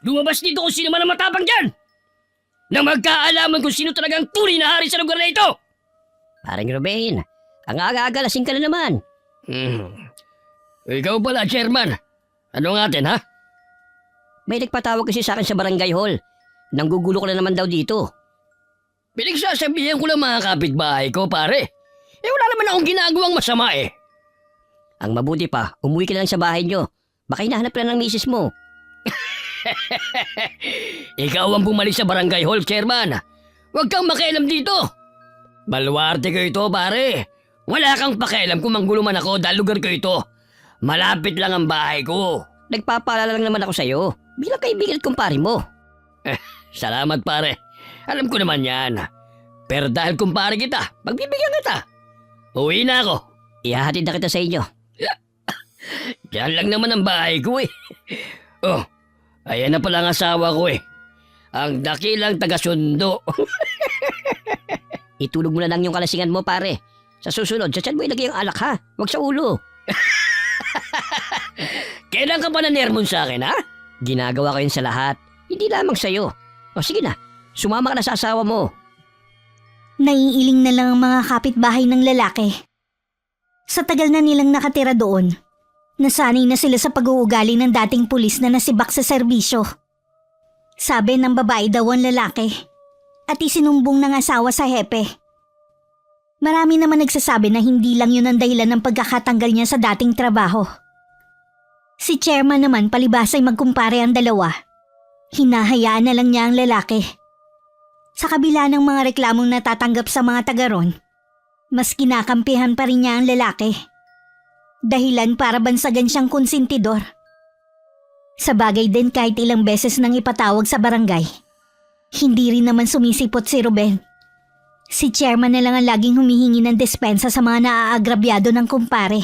Lumabas dito kung sino man ang matapang dyan! Na magkaalaman kung sino talagang tunay na hari sa lugar na ito! Paring Ruben, ang aga-aga lasing ka na naman. Ikaw pala, Chairman. Ano nga atin, ha? May nagpatawag kasi sa akin sa barangay hall. Nanggugulo ka na naman daw dito. Pinagsasabihan ko lang mga kapitbahay ko, pare. Wala naman akong ginagawang masama eh. Ang mabuti pa, umuwi ka na lang sa bahay nyo. Baka hinahanap ka na ng misis mo. Ikaw ang bumalik sa barangay hall, Chairman. Huwag kang makialam dito. Baluarte ko ito, pare. Wala kang pakialam kung mangguluman ako dahil lugar ko ito. Malapit lang ang bahay ko. Nagpapaalala lang naman ako sa'yo. Bilang kaibigan at kumpare mo. Salamat, pare. Alam ko naman yan. Pero dahil kumpare kita, pagbibigyan kita. Uwi na ako. Ihahatid na kita sa inyo. Diyan lang naman ang bahay ko eh. Oh, ayan na pala ang asawa ko eh. Ang dakilang taga-sundo. Itulog mo na lang yung kalasingan mo, pare. Sa susunod, sa tiyan mo ilagay ang alak ha. Huwag sa ulo. Kailan ka pa nanermon sa akin, ha? Ginagawa ko yun sa lahat. Hindi lamang sa'yo. O sige na, sumama ka na sa asawa mo. Naiiling na lang ang mga kapitbahay ng lalaki. Sa tagal na nilang nakatira doon, nasanay na sila sa pag-uugali ng dating pulis na nasibak sa serbisyo. Sabi ng babae daw ang lalaki at isinumbong ng asawa sa hepe. Marami naman nagsasabi na hindi lang yun ang dahilan ng pagkakatanggal niya sa dating trabaho. Si chairman naman palibasay magkumpare ang dalawa. Hinahayaan na lang niya ang lalaki. Sa kabila ng mga reklamong natatanggap sa mga taga ron, mas kinakampihan pa rin niya ang lalaki. Dahilan para bansagan siyang konsentidor. Sa bagay din kahit ilang beses nang ipatawag sa barangay, hindi rin naman sumisipot si Ruben. Si chairman na lang ang laging humihingi ng despensa sa mga naaagrabyado ng kumpare.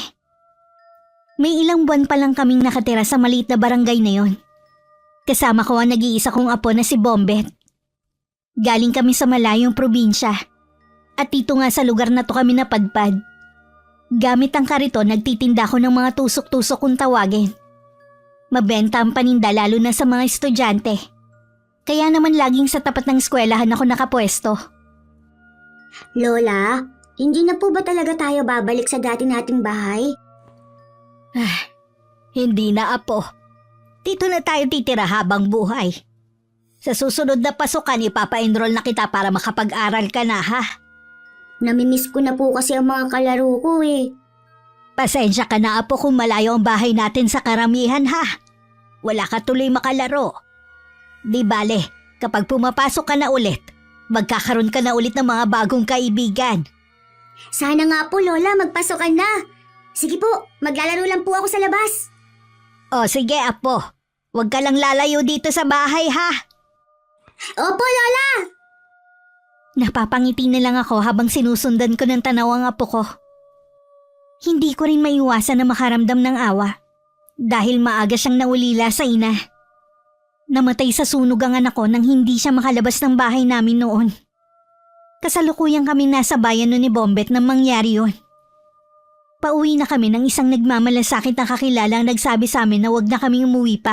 May ilang buwan pa lang kaming nakatira sa maliit na barangay na yon. Kasama ko ang nag-iisa kong apo na si Bombet. Galing kami sa malayong probinsya. At dito nga sa lugar na to kami napadpad. Gamit ang kariton, nagtitinda ko ng mga tusok-tusok kung tawagin. Mabenta ang paninda lalo na sa mga estudyante. Kaya naman laging sa tapat ng eskwelahan ako nakapwesto. Lola, hindi na po ba talaga tayo babalik sa dati nating bahay? Hindi na, apo. Dito na tayo titira habang buhay. Sa susunod na pasukan, ipapa-enroll na kita para makapag-aral ka na, ha? Namimiss ko na po kasi ang mga kalaro ko eh. Pasensya ka na, apo, kung malayo ang bahay natin sa karamihan, ha? Wala ka tuloy makalaro. Di bale, kapag pumapasok ka na ulit, magkakaroon ka na ulit ng mga bagong kaibigan. Sana nga po, Lola, magpasokan na. Sige po, maglalaro lang po ako sa labas. O sige, apo. Huwag ka lang lalayo dito sa bahay, ha? Opo, Lola! Napapangiti na lang ako habang sinusundan ko ng tanaw ang apo ko. Hindi ko rin maiwasan na makaramdam ng awa dahil maaga siyang naulila sa ina. Namatay sa sunog ang anak ko nang hindi siya makalabas ng bahay namin noon. Kasalukuyan kaming nasa bayan nun ni Bombet nang mangyari yun. Pauwi na kami nang isang nagmamalasakit na kakilala ang nagsabi sa amin na wag na kaming umuwi pa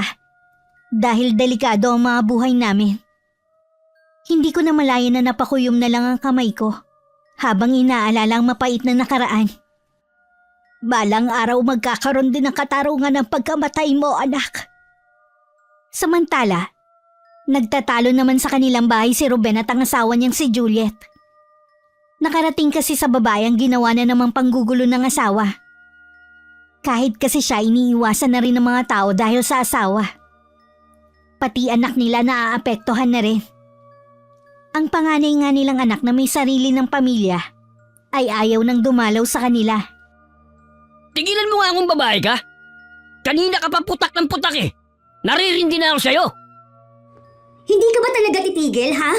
dahil delikado ang mga buhay namin. Hindi ko na malaya na napakuyom na lang ang kamay ko habang inaalala ang mapait na nakaraan. Balang araw magkakaroon din ng katarungan ng pagkamatay mo, anak. Samantala, nagtatalo naman sa kanilang bahay si Ruben at ang asawa niyang si Juliet. Nakarating kasi sa babae ang ginawa na namang panggugulo ng asawa. Kahit kasi siya, iniiwasan na rin ng mga tao dahil sa asawa. Pati anak nila naaapektuhan na rin. Ang panganay nga nilang anak na may sarili ng pamilya ay ayaw nang dumalaw sa kanila. Tigilan mo nga akong babae ka. Kanina ka pa putak ng putak eh. Naririndi na ako sa'yo. Hindi ka ba talaga titigil, ha?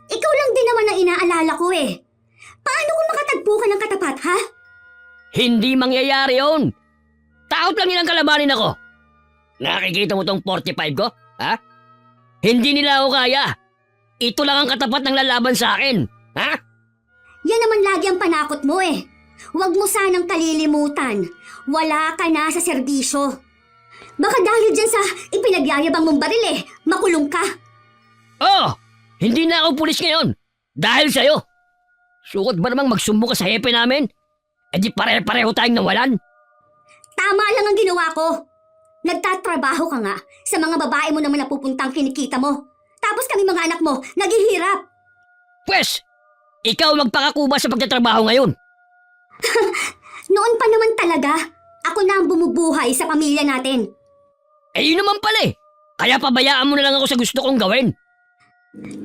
Ikaw lang din naman ang inaalala ko eh. Paano kung makatagpo ka ng katapat, ha? Hindi mangyayari yun. Takot lang nilang kalabanin ako. Nakikita mo tong 45 ko? Ha? Hindi nila ako kaya. Ito lang ang katapat ng lalaban sa akin. Ha? Yan naman lagi ang panakot mo eh. Huwag mo sanang kalilimutan. Wala ka na sa serbisyo. Baka dahil dyan sa ipinagyayabang mong baril makulong ka. Oh, hindi na ako pulis ngayon. Dahil sa'yo. Sukot ba namang magsumbong ka sa hepe namin? E di pare-pareho tayong nawalan. Tama lang ang ginawa ko. Nagtatrabaho ka nga sa mga babae mo naman napupuntang kinikita mo. Tapos kami mga anak mo, naghihirap. Pwes, ikaw magpakakuba sa pagtatrabaho ngayon. Noon pa naman talaga, ako na ang bumubuhay sa pamilya natin. Eh yun naman pala eh. Kaya pabayaan mo na lang ako sa gusto kong gawin.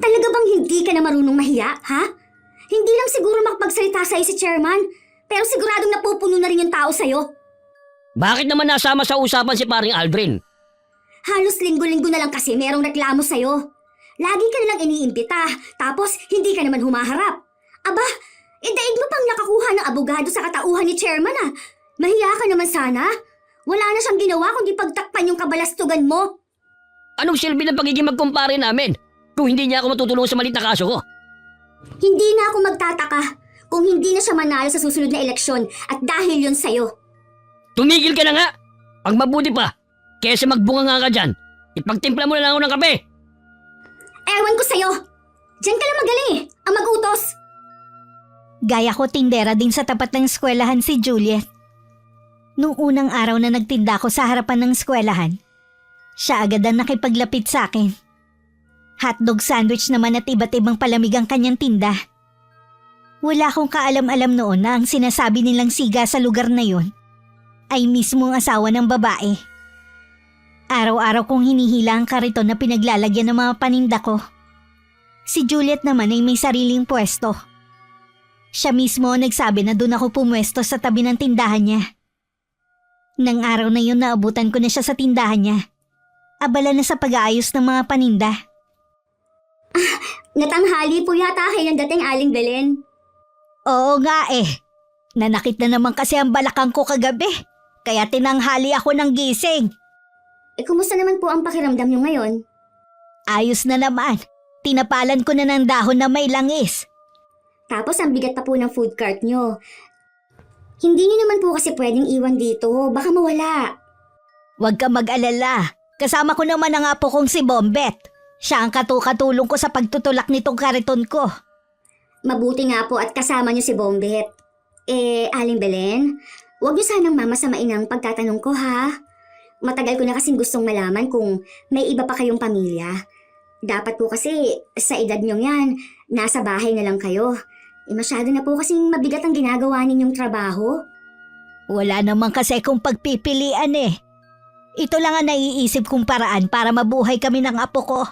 Talaga bang hindi ka na marunong mahiya, ha? Hindi lang siguro makapagsalita sa'yo si chairman, pero siguradong napupuno na rin yung tao sa'yo. Bakit naman nasama sa usapan si paring Aldrin? Halos linggo-linggo na lang kasi merong reklamo sa'yo. Lagi ka nilang iniimbita, tapos hindi ka naman humaharap. Aba, daig mo pang nakakuha ng abogado sa katauhan ni chairman ah. Mahiya ka naman sana. Wala na siyang ginawa kundi pagtakpan yung kabalastugan mo. Anong silbi ng pagiging magkumpare namin kung hindi niya ako matutulungan sa maliit na kaso ko? Hindi na ako magtataka kung hindi na siya manalo sa susunod na eleksyon at dahil yun sa'yo. Tumigil ka na nga! Pag mabuti pa, kesa magbunga nga ka dyan, ipagtimpla mo na lang ako ng kape. Ewan ko sa'yo. Diyan ka lang magaling ang mag-utos. Gaya ko tindera din sa tapat ng eskwelahan si Juliet. Nung unang araw na nagtinda ko sa harapan ng eskwelahan, siya agad ang nakipaglapit sa akin. Hotdog sandwich naman at iba't ibang palamig ang kanyang tinda. Wala akong kaalam-alam noon na ang sinasabi nilang siga sa lugar na yon ay mismo ang asawa ng babae. Araw-araw kong hinihila ang kariton na pinaglalagyan ng mga paninda ko. Si Juliet naman ay may sariling pwesto. Siya mismo ang nagsabi na doon ako pumwesto sa tabi ng tindahan niya. Nang araw na yun naabutan ko na siya sa tindahan niya. Abala na sa pag-aayos ng mga paninda. Natanghali po yata kayo ng dating Aling Belen. Oo nga Nanakit na naman kasi ang balakang ko kagabi. Kaya tinanghali ako ng gising. Kumusta naman po ang pakiramdam niyo ngayon? Ayos na naman. Tinapalan ko na ng dahon na may langis. Tapos ang bigat pa po ng food cart niyo. Hindi niyo naman po kasi pwedeng iwan dito. Baka mawala. Huwag ka mag-alala. Kasama ko naman ang apo kong si Bombet. Siya ang katulong ko sa pagtutulak nitong kariton ko. Mabuti nga po at kasama niyo si Bombet. Aling Belen, huwag niyo sanang mamasamain ang pagtatanong ko ha. Matagal ko na kasing gustong malaman kung may iba pa kayong pamilya. Dapat po kasi sa edad niyong yan, nasa bahay na lang kayo. Masyado na po kasing mabigat ang ginagawa ninyong trabaho. Wala naman kasi kung pagpipilian Ito lang ang naiisip kong paraan para mabuhay kami ng apo ko.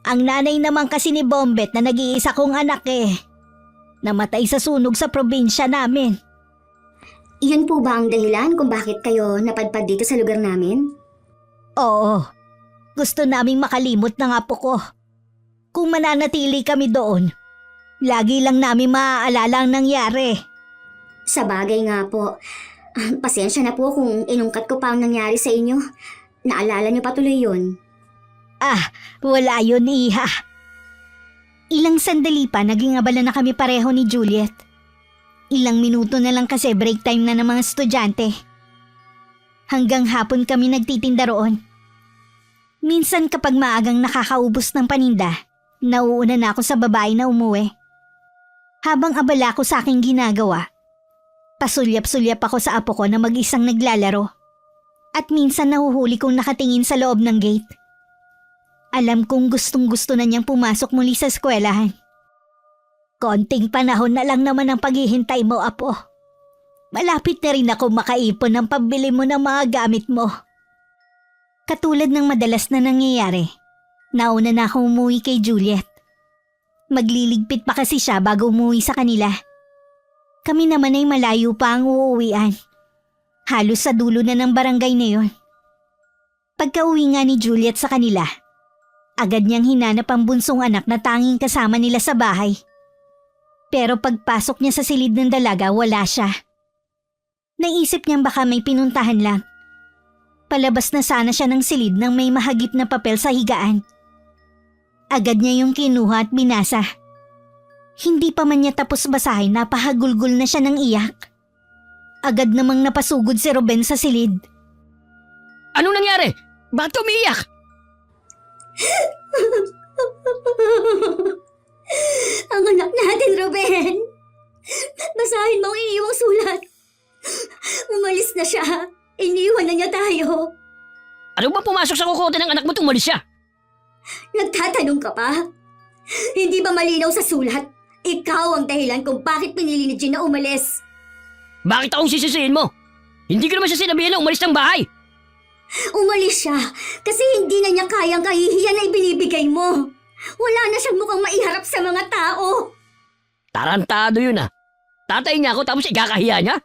Ang nanay naman kasi ni Bombet na nag-iisa kong anak namatay sa sunog sa probinsya namin. Iyon po ba ang dahilan kung bakit kayo napadpad dito sa lugar namin? Oo. Gusto naming makalimot ng apo ko. Kung mananatili kami doon, lagi lang namin maaalala ang nangyari. Sa bagay nga po. Pasensya na po kung inungkat ko pa ang nangyari sa inyo. Naalala niyo pa tuloy yun. Wala yun, Iha. Ilang sandali pa naging abala na kami pareho ni Juliet. Ilang minuto na lang kasi break time na ng mga estudyante. Hanggang hapon kami nagtitinda roon. Minsan kapag maagang nakakaubos ng paninda, nauuna na ako sa babae na umuwi. Habang abala ko sa aking ginagawa, pasulyap-sulyap ako sa apo ko na mag-isang naglalaro. At minsan nahuhuli kong nakatingin sa loob ng gate. Alam kong gustong-gusto na niyang pumasok muli sa eskwelahan. Konting panahon na lang naman ang paghihintay mo, apo. Malapit na rin ako makaipon ng pambili mo ng mga gamit mo. Katulad ng madalas na nangyayari, nauna na akong umuwi kay Juliet. Magliligpit pa kasi siya bago umuwi sa kanila. Kami naman ay malayo pa ang uuwian. Halos sa dulo na ng barangay na yon. Pagka-uwi nga ni Juliet sa kanila, agad niyang hinanap ang bunsong anak na tanging kasama nila sa bahay. Pero pagpasok niya sa silid ng dalaga, wala siya. Naisip niyang baka may pinuntahan lang. Palabas na sana siya ng silid nang may mahagip na papel sa higaan. Agad niya yung kinuha at binasa. Hindi pa man niya tapos basahin, napahagulgol na siya ng iyak. Agad namang napasugod si Ruben sa silid. Anong nangyari? Bakit ka umiiyak? Ang anak natin, Ruben. Basahin mo ang iyong sulat. Umalis na siya. Iniwan na niya tayo. Ano ba pumasok sa kukote ng anak mo tumalis siya? Nagtatanong ka pa? Hindi ba malinaw sa sulat? Ikaw ang dahilan kung bakit pinili ni Jean na umalis. Bakit akong sisisihin mo? Hindi ko naman siya sinabihan na umalis ng bahay. Umalis siya kasi hindi na niya kayang kahihiyan na ibinibigay mo. Wala na siyang mukhang maiharap sa mga tao. Tarantado yun ah. Tatay niya ako tapos ikakahiya niya?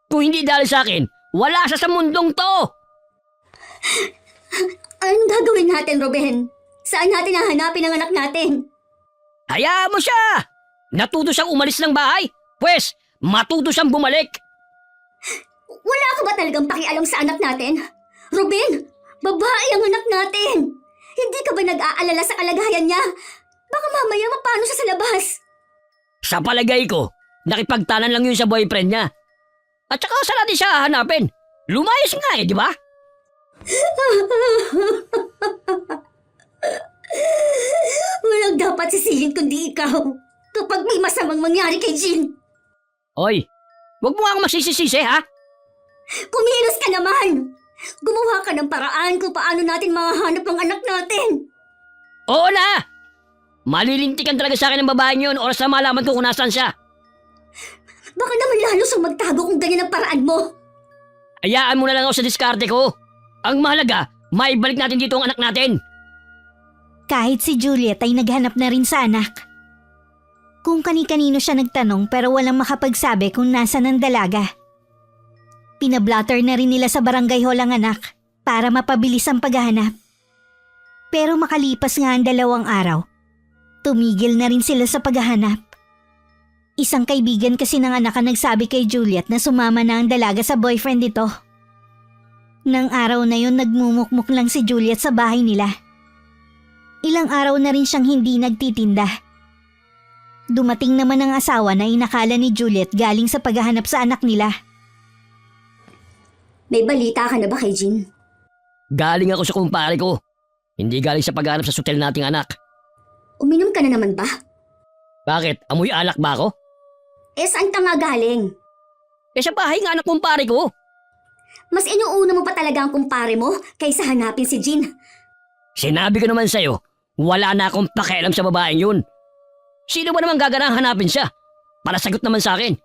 Kung hindi dahil sa akin, wala siya sa mundong to. Anong gagawin natin, Ruben? Saan natin hahanapin ang anak natin? Hayaan mo siya! Natuto siyang umalis ng bahay. Pwes, matuto siyang bumalik. Wala ka ba talagang pakialam sa anak natin? Ruben, babae ang anak natin. Hindi ka ba nag-aalala sa kalagayan niya? Baka mamaya mapano siya sa labas. Sa palagay ko, nakipagtanan lang yun sa boyfriend niya. At saka saan natin siya hahanapin? Lumayas nga di ba? Walang dapat sisihin kundi ikaw kapag may masamang mangyari kay Jean. Oy, wag mo nga akong magsisisi ha? Kumilos ka naman! Gumawa ka ng paraan kung paano natin mahahanap ang anak natin. Oo na! Malilintikan talaga sa akin ng babaeng yun oras na malaman ko kung nasaan siya. Baka naman lalo siyang magtago kung ganyan ang paraan mo. Hayaan mo na lang ako sa diskarte ko. Ang mahalaga, maibalik natin dito ang anak natin. Kahit si Juliet ay naghanap na rin sa anak. Kung kani-kanino siya nagtanong pero walang makapagsabi kung nasan ang dalaga. Pinablatter na rin nila sa barangay hall ang anak para mapabilis ang paghahanap. Pero makalipas nga ang 2 araw, tumigil na rin sila sa paghahanap. Isang kaibigan kasi ng anak ang nagsabi kay Juliet na sumama na ang dalaga sa boyfriend nito. Nang araw na yon nagmumukmuk lang si Juliet sa bahay nila. Ilang araw na rin siyang hindi nagtitinda. Dumating naman ang asawa na inakala ni Juliet galing sa paghahanap sa anak nila. May balita ka na ba kay Jean? Galing ako sa kumpare ko. Hindi galing sa paghanap sa sutel nating anak. Uminom ka na naman ba? Bakit? Amoy alak ba ako? Saan ka nga galing? Sa bahay nga ng kumpare ko. Mas inuuna mo pa talaga ang kumpare mo kaysa hanapin si Jean. Sinabi ko naman sa'yo, wala na akong pakialam sa babaeng yun. Sino ba naman gaganang hanapin siya? Para sagot naman sa akin.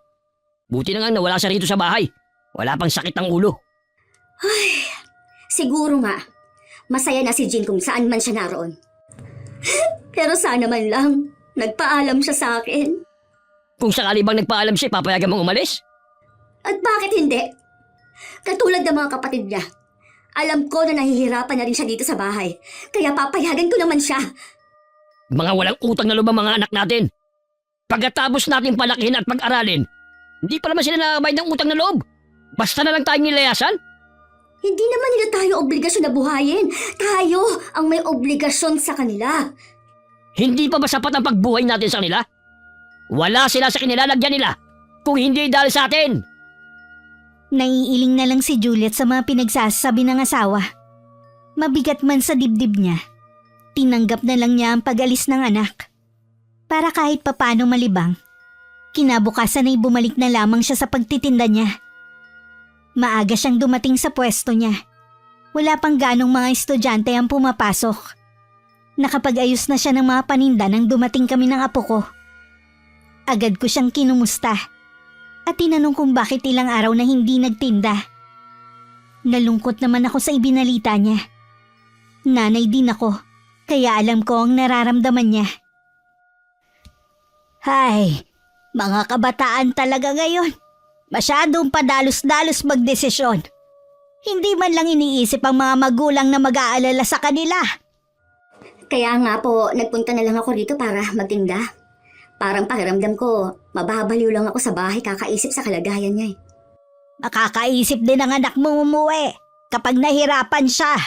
Buti na nga nawala siya rito sa bahay. Wala pang sakit ng ulo. Siguro nga, masaya na si Jean kung saan man siya naroon. Pero sana man lang, nagpaalam siya sa akin. Kung sakali bang nagpaalam siya, papayagan mong umalis? At bakit hindi? Katulad ng mga kapatid niya. Alam ko na nahihirapan na rin siya dito sa bahay. Kaya papayagan ko naman siya. Mga walang utang na loob ang mga anak natin. Pagkatapos natin palakihin at pag-aralin, hindi pa naman sila nakabayad ng utang na loob. Basta na lang tayong nilayasan. Hindi naman nila tayo obligasyon na buhayin. Tayo ang may obligasyon sa kanila. Hindi pa ba sapat ang pagbuhay natin sa kanila? Wala sila sa kinilalagyan nila kung hindi dahil sa atin. Naiiling na lang si Juliet sa mga pinagsasabi ng asawa. Mabigat man sa dibdib niya, tinanggap na lang niya ang pag-alis ng anak. Para kahit papano malibang, kinabukasan ay bumalik na lamang siya sa pagtitinda niya. Maaga siyang dumating sa pwesto niya. Wala pang ganong mga estudyante ang pumapasok. Nakapag-ayos na siya ng mga paninda nang dumating kami ng apo ko. Agad ko siyang kinumusta at tinanong kung bakit ilang araw na hindi nagtinda. Nalungkot naman ako sa ibinalita niya. Nanay din ako, kaya alam ko ang nararamdaman niya. Hay, mga kabataan talaga ngayon. Masyadong padalos-dalos magdesisyon. Hindi man lang iniisip ang mga magulang na mag-aalala sa kanila. Kaya nga po, nagpunta na lang ako dito para magtinda. Parang pakiramdam ko, mababaliw lang ako sa bahay kakaisip sa kalagayan niya eh. Makakaisip din ang anak mo umuwi kapag nahirapan siya.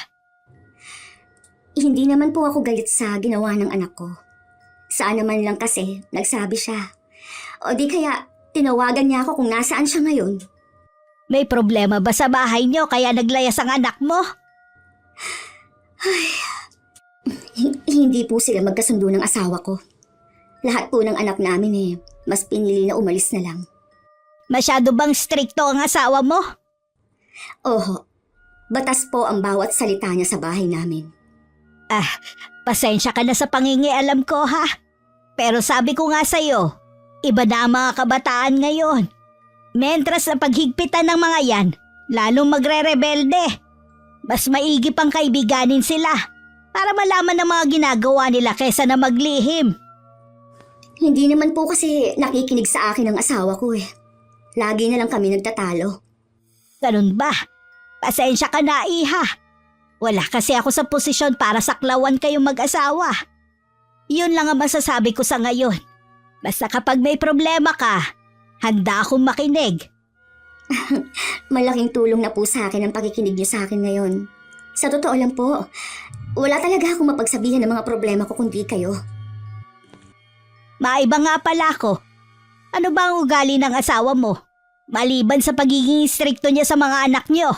Hindi naman po ako galit sa ginawa ng anak ko. Saan naman lang kasi, nagsabi siya. O di kaya, tinawagan niya ako kung nasaan siya ngayon. May problema ba sa bahay niyo kaya naglayas ang anak mo? Hindi po sila magkasundo ng asawa ko. Lahat po ng anak namin mas pinili na umalis na lang. Masyado bang strikto ang asawa mo? Oho, batas po ang bawat salita niya sa bahay namin. Pasensya ka na sa pangingialam ko ha. Pero sabi ko nga sa'yo, iba na ang mga kabataan ngayon. Mentras na paghigpitan ng mga yan, lalong magre-rebelde. Mas maigi pang kaibiganin sila para malaman ng mga ginagawa nila kesa na maglihim. Hindi naman po kasi nakikinig sa akin ang asawa ko Lagi na lang kami nagtatalo. Ganun ba? Pasensya ka na, iha. Wala kasi ako sa posisyon para saklawan kayong mag-asawa. Yun lang ang masasabi ko sa ngayon. Basta kapag may problema ka, handa akong makinig. Malaking tulong na po sa akin ang pakikinig niyo sa akin ngayon. Sa totoo lang po, wala talaga akong mapagsabihan ng mga problema ko kundi kayo. Maiba nga pala ako. Ano ba ang ugali ng asawa mo? Maliban sa pagiging strikto niya sa mga anak niyo.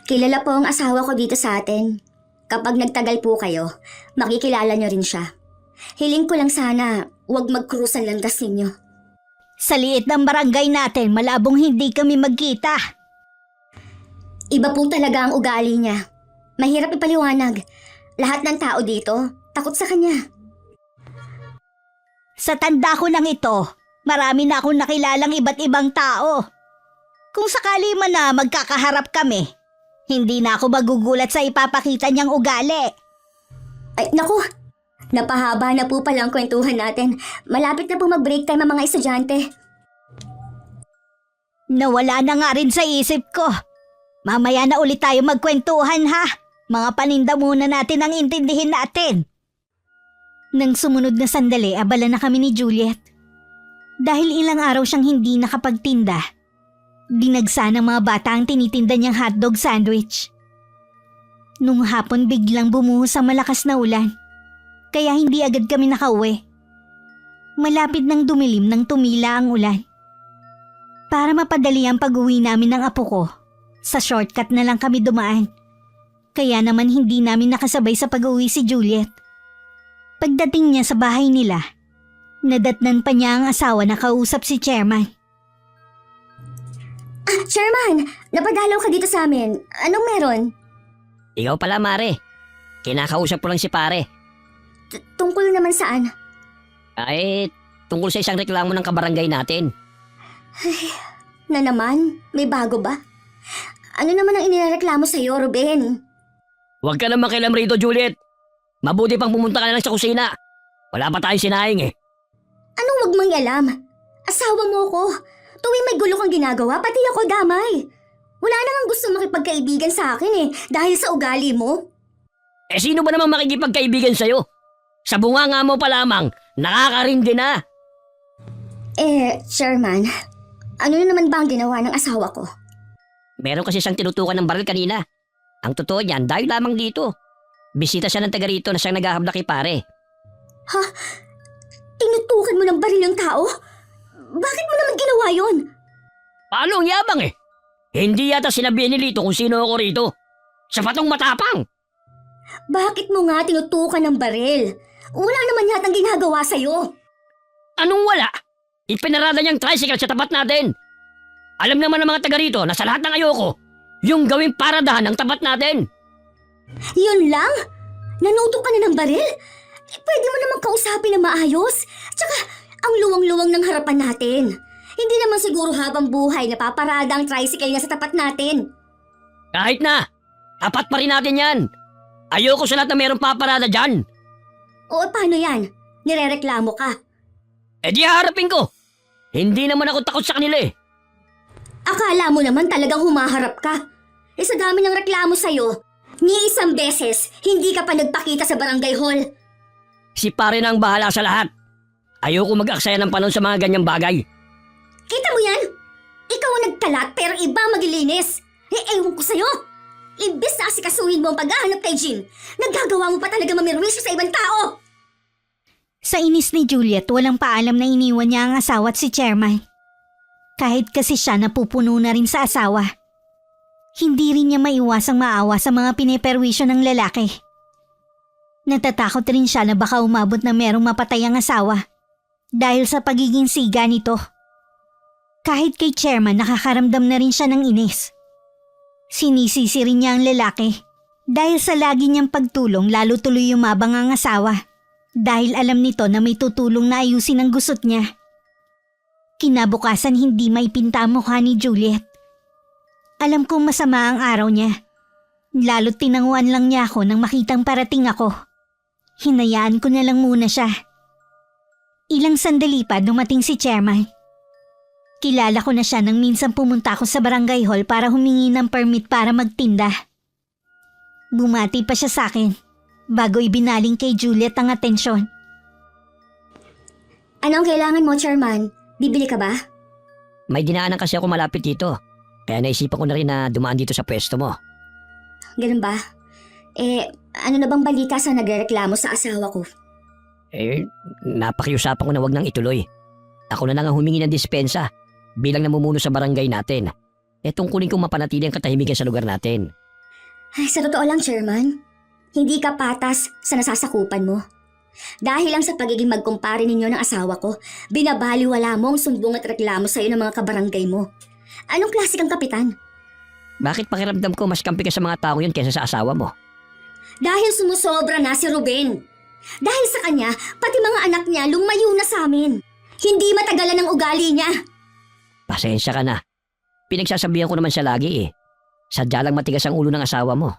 Kilala po ang asawa ko dito sa atin. Kapag nagtagal po kayo, makikilala niyo rin siya. Hiling ko lang sana, huwag mag-cruise ang landas ninyo. Sa liit ng barangay natin, malabong hindi kami magkita. Iba po talaga ang ugali niya. Mahirap ipaliwanag. Lahat ng tao dito, takot sa kanya. Sa tanda ko nang ito, marami na akong nakilalang iba't ibang tao. Kung sakali man na magkakaharap kami, hindi na ako magugulat sa ipapakita niyang ugali. Ay, naku! Napahaba na po pala ang kwentuhan natin. Malapit na po mag-break time ang mga estudyante. Nawala na nga rin sa isip ko. Mamaya na ulit tayo magkwentuhan ha. Mga paninda muna natin ang intindihin natin. Nang sumunod na sandali, abala na kami ni Juliet. Dahil ilang araw siyang hindi nakapagtinda, dinagsa ng mga bata ang tinitinda niyang hotdog sandwich. Nung hapon biglang bumuhos ang malakas na ulan, kaya hindi agad kami nakauwi. Malapit nang dumilim nang tumila ang ulan. Para mapadali ang pag-uwi namin ng apo ko, sa shortcut na lang kami dumaan. Kaya naman hindi namin nakasabay sa pag-uwi si Juliet. Pagdating niya sa bahay nila, nadatnan pa niya ang asawa na kausap si Chairman. Chairman! Napadalaw ka dito sa amin. Anong meron? Ikaw pala, Mare. Kinakausap ko lang si pare. Tungkol naman saan? Ay, tungkol sa isang reklamo ng kabarangay natin. Na naman? May bago ba? Ano naman ang inireklamo sa'yo, Ruben? Huwag ka na makialam rito, Juliet. Mabuti pang pumunta ka na lang sa kusina. Wala pa tayong sinahing Anong wag mang alam? Asawa mo ko. Tuwing may gulo kang ginagawa, pati ako damay. Wala na nga gusto makipagkaibigan sa akin dahil sa ugali mo. Sino ba namang makikipagkaibigan sa'yo? Sa bunganga mo pa lamang, nakakarindi na. Chairman, ano na naman ba ang ginawa ng asawa ko? Meron kasi siyang tinutukan ng baril kanina. Ang totoo niyan, dahil lamang dito. Bisita siya ng taga rito na siyang naghahabla kay pare. Ha? Tinutukan mo ng baril yung tao? Bakit mo naman ginawa yun? Paano ang yabang Hindi yata sinabihan ni Lito kung sino ako rito. Siya pa tong matapang. Bakit mo nga tinutukan ng baril? Wala naman yatang ginagawa sa'yo. Anong wala? Ipinarada niyang tricycle sa tapat natin. Alam naman ng mga taga rito na sa lahat ng ayoko, yung gawing paradahan ng tapat natin. Yun lang? Nanutok ka na ng baril? Pwede mo naman kausapin na maayos. Tsaka, ang luwang-luwang ng harapan natin. Hindi naman siguro habang buhay na paparada ang tricycle niya sa tapat natin. Kahit na, tapat pa rin natin yan. Ayoko sa lahat na mayroong paparada dyan. O paano yan? Nirereklamo ka. Di harapin ko. Hindi naman ako takot sa kanila Akala mo naman talagang humaharap ka. Sa dami ng reklamo sa'yo, ni isang beses, hindi ka pa nagpakita sa barangay hall. Si pare na ang bahala sa lahat. Ayoko mag-aksaya ng panahon sa mga ganyang bagay. Kita mo yan? Ikaw ang nagkalat pero iba maglilinis. Ewan ko sa'yo. Imbes na asikasuhin mo ang paghahanap kay Jean, naggagawa mo pa talaga mamirwisyo sa ibang tao. Sa inis ni Juliet, walang paalam na iniwan niya ang asawa at si Chairman. Kahit kasi siya napupuno na rin sa asawa. Hindi rin niya maiwasang maawa sa mga pineperwisyo ng lalaki. Natatakot rin siya na baka umabot na merong mapatay ang asawa dahil sa pagiging siga nito. Kahit kay chairman nakakaramdam na rin siya ng inis. Sinisisi rin niya ang lalaki dahil sa lagi niyang pagtulong lalo tuloy yumabang ang asawa dahil alam nito na may tutulong na ayusin ang gusot niya. Kinabukasan hindi maipinta ang mukha ni Juliet. Alam kong masama ang araw niya. Lalo't tinanguan lang niya ako nang makitang parating ako. Hinayaan ko na lang muna siya. Ilang sandali pa dumating si chairman. Kilala ko na siya nang minsan pumunta ako sa barangay hall para humingi ng permit para magtinda. Bumati pa siya sa akin bago ibinaling kay Juliet ang atensyon. Anong kailangan mo, Chairman? Bibili ka ba? May dinaanan kasi ako malapit dito. Kaya naisipan ko na rin na dumaan dito sa pwesto mo. Ganun ba? Ano na bang balita sa nagrereklamo sa asawa ko? Napakiusapan ko na wag nang ituloy. Ako na lang ang humingi ng dispensa bilang namumuno sa barangay natin. Tungkulin kong mapanatili ang katahimikan sa lugar natin. Ay, sa totoo lang, Chairman, hindi ka patas sa nasasakupan mo. Dahil lang sa pagiging magkumpare ninyo ng asawa ko, binabaliwala mo ang sumbong at reklamo sa iyo ng mga kabarangay mo. Anong klase kang kapitan? Bakit pakiramdam ko mas kampi ka sa mga tao yun kaysa sa asawa mo? Dahil sumusobra na si Ruben. Dahil sa kanya, pati mga anak niya lumayo na sa amin. Hindi matagalan ang ugali niya. Pasensya ka na. Pinagsasabihan ko naman siya lagi eh. Sadya lang matigas ang ulo ng asawa mo.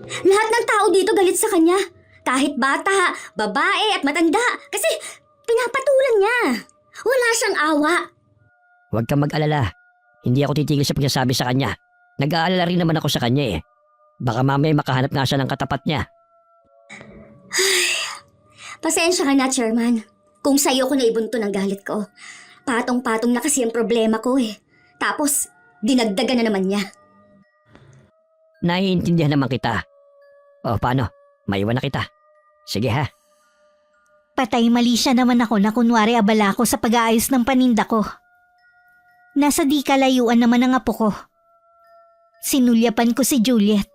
Lahat ng tao dito galit sa kanya. Kahit bata, babae at matanda. Kasi pinapatulan niya. Wala siyang awa. Huwag kang mag-alala. Hindi ako titigil sa pagsasabi sa kanya. Nag-aalala rin naman ako sa kanya eh. Baka mamaya makahanap nga siya ng katapat niya. Pasensya ka na, Chairman. Kung sa'yo ko naibunto ng galit ko. Patong-patong na kasi ang problema ko eh. Tapos, dinagdagan na naman niya. Naiintindihan naman kita. O paano? Maiwan na kita. Sige ha. Patay mali siya naman ako na kunwari abala ako sa pag-aayos ng paninda ko. Nasa di kalayuan naman ang apo ko. Sinulyapan ko si Juliet.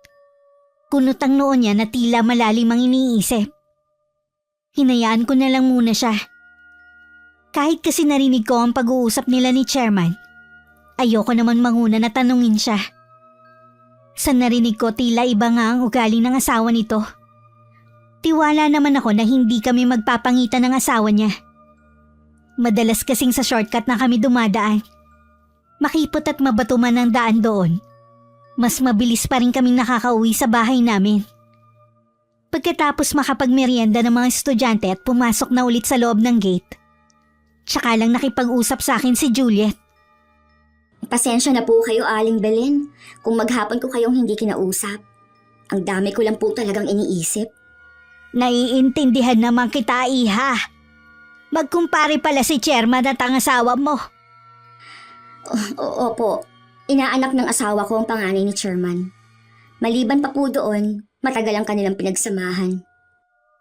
Kunot ang noon niya na tila malalim ang iniisip. Hinayaan ko na lang muna siya. Kahit kasi narinig ko ang pag-uusap nila ni Chairman, ayoko naman manguna na tanungin siya. Sa narinig ko tila iba nga ang ugali ng asawa nito. Tiwala naman ako na hindi kami magpapangitan ng asawa niya. Madalas kasing sa shortcut na kami dumadaan. Makipot at mabato man ang daan doon. Mas mabilis pa rin kaming nakakauwi sa bahay namin. Pagkatapos makapagmerienda ng mga estudyante at pumasok na ulit sa loob ng gate, tsaka lang nakipag-usap sa akin si Juliet. Pasensya na po kayo, Aling Belen, kung maghapon ko kayong hindi kinausap. Ang dami ko lang po talagang iniisip. Naiintindihan naman kita, iha. Magkumpare pala si Chairman at ang asawa mo. Opo, inaanak ng asawa ko ang panganay ni Chairman. Maliban pa po doon, matagal ang kanilang pinagsamahan.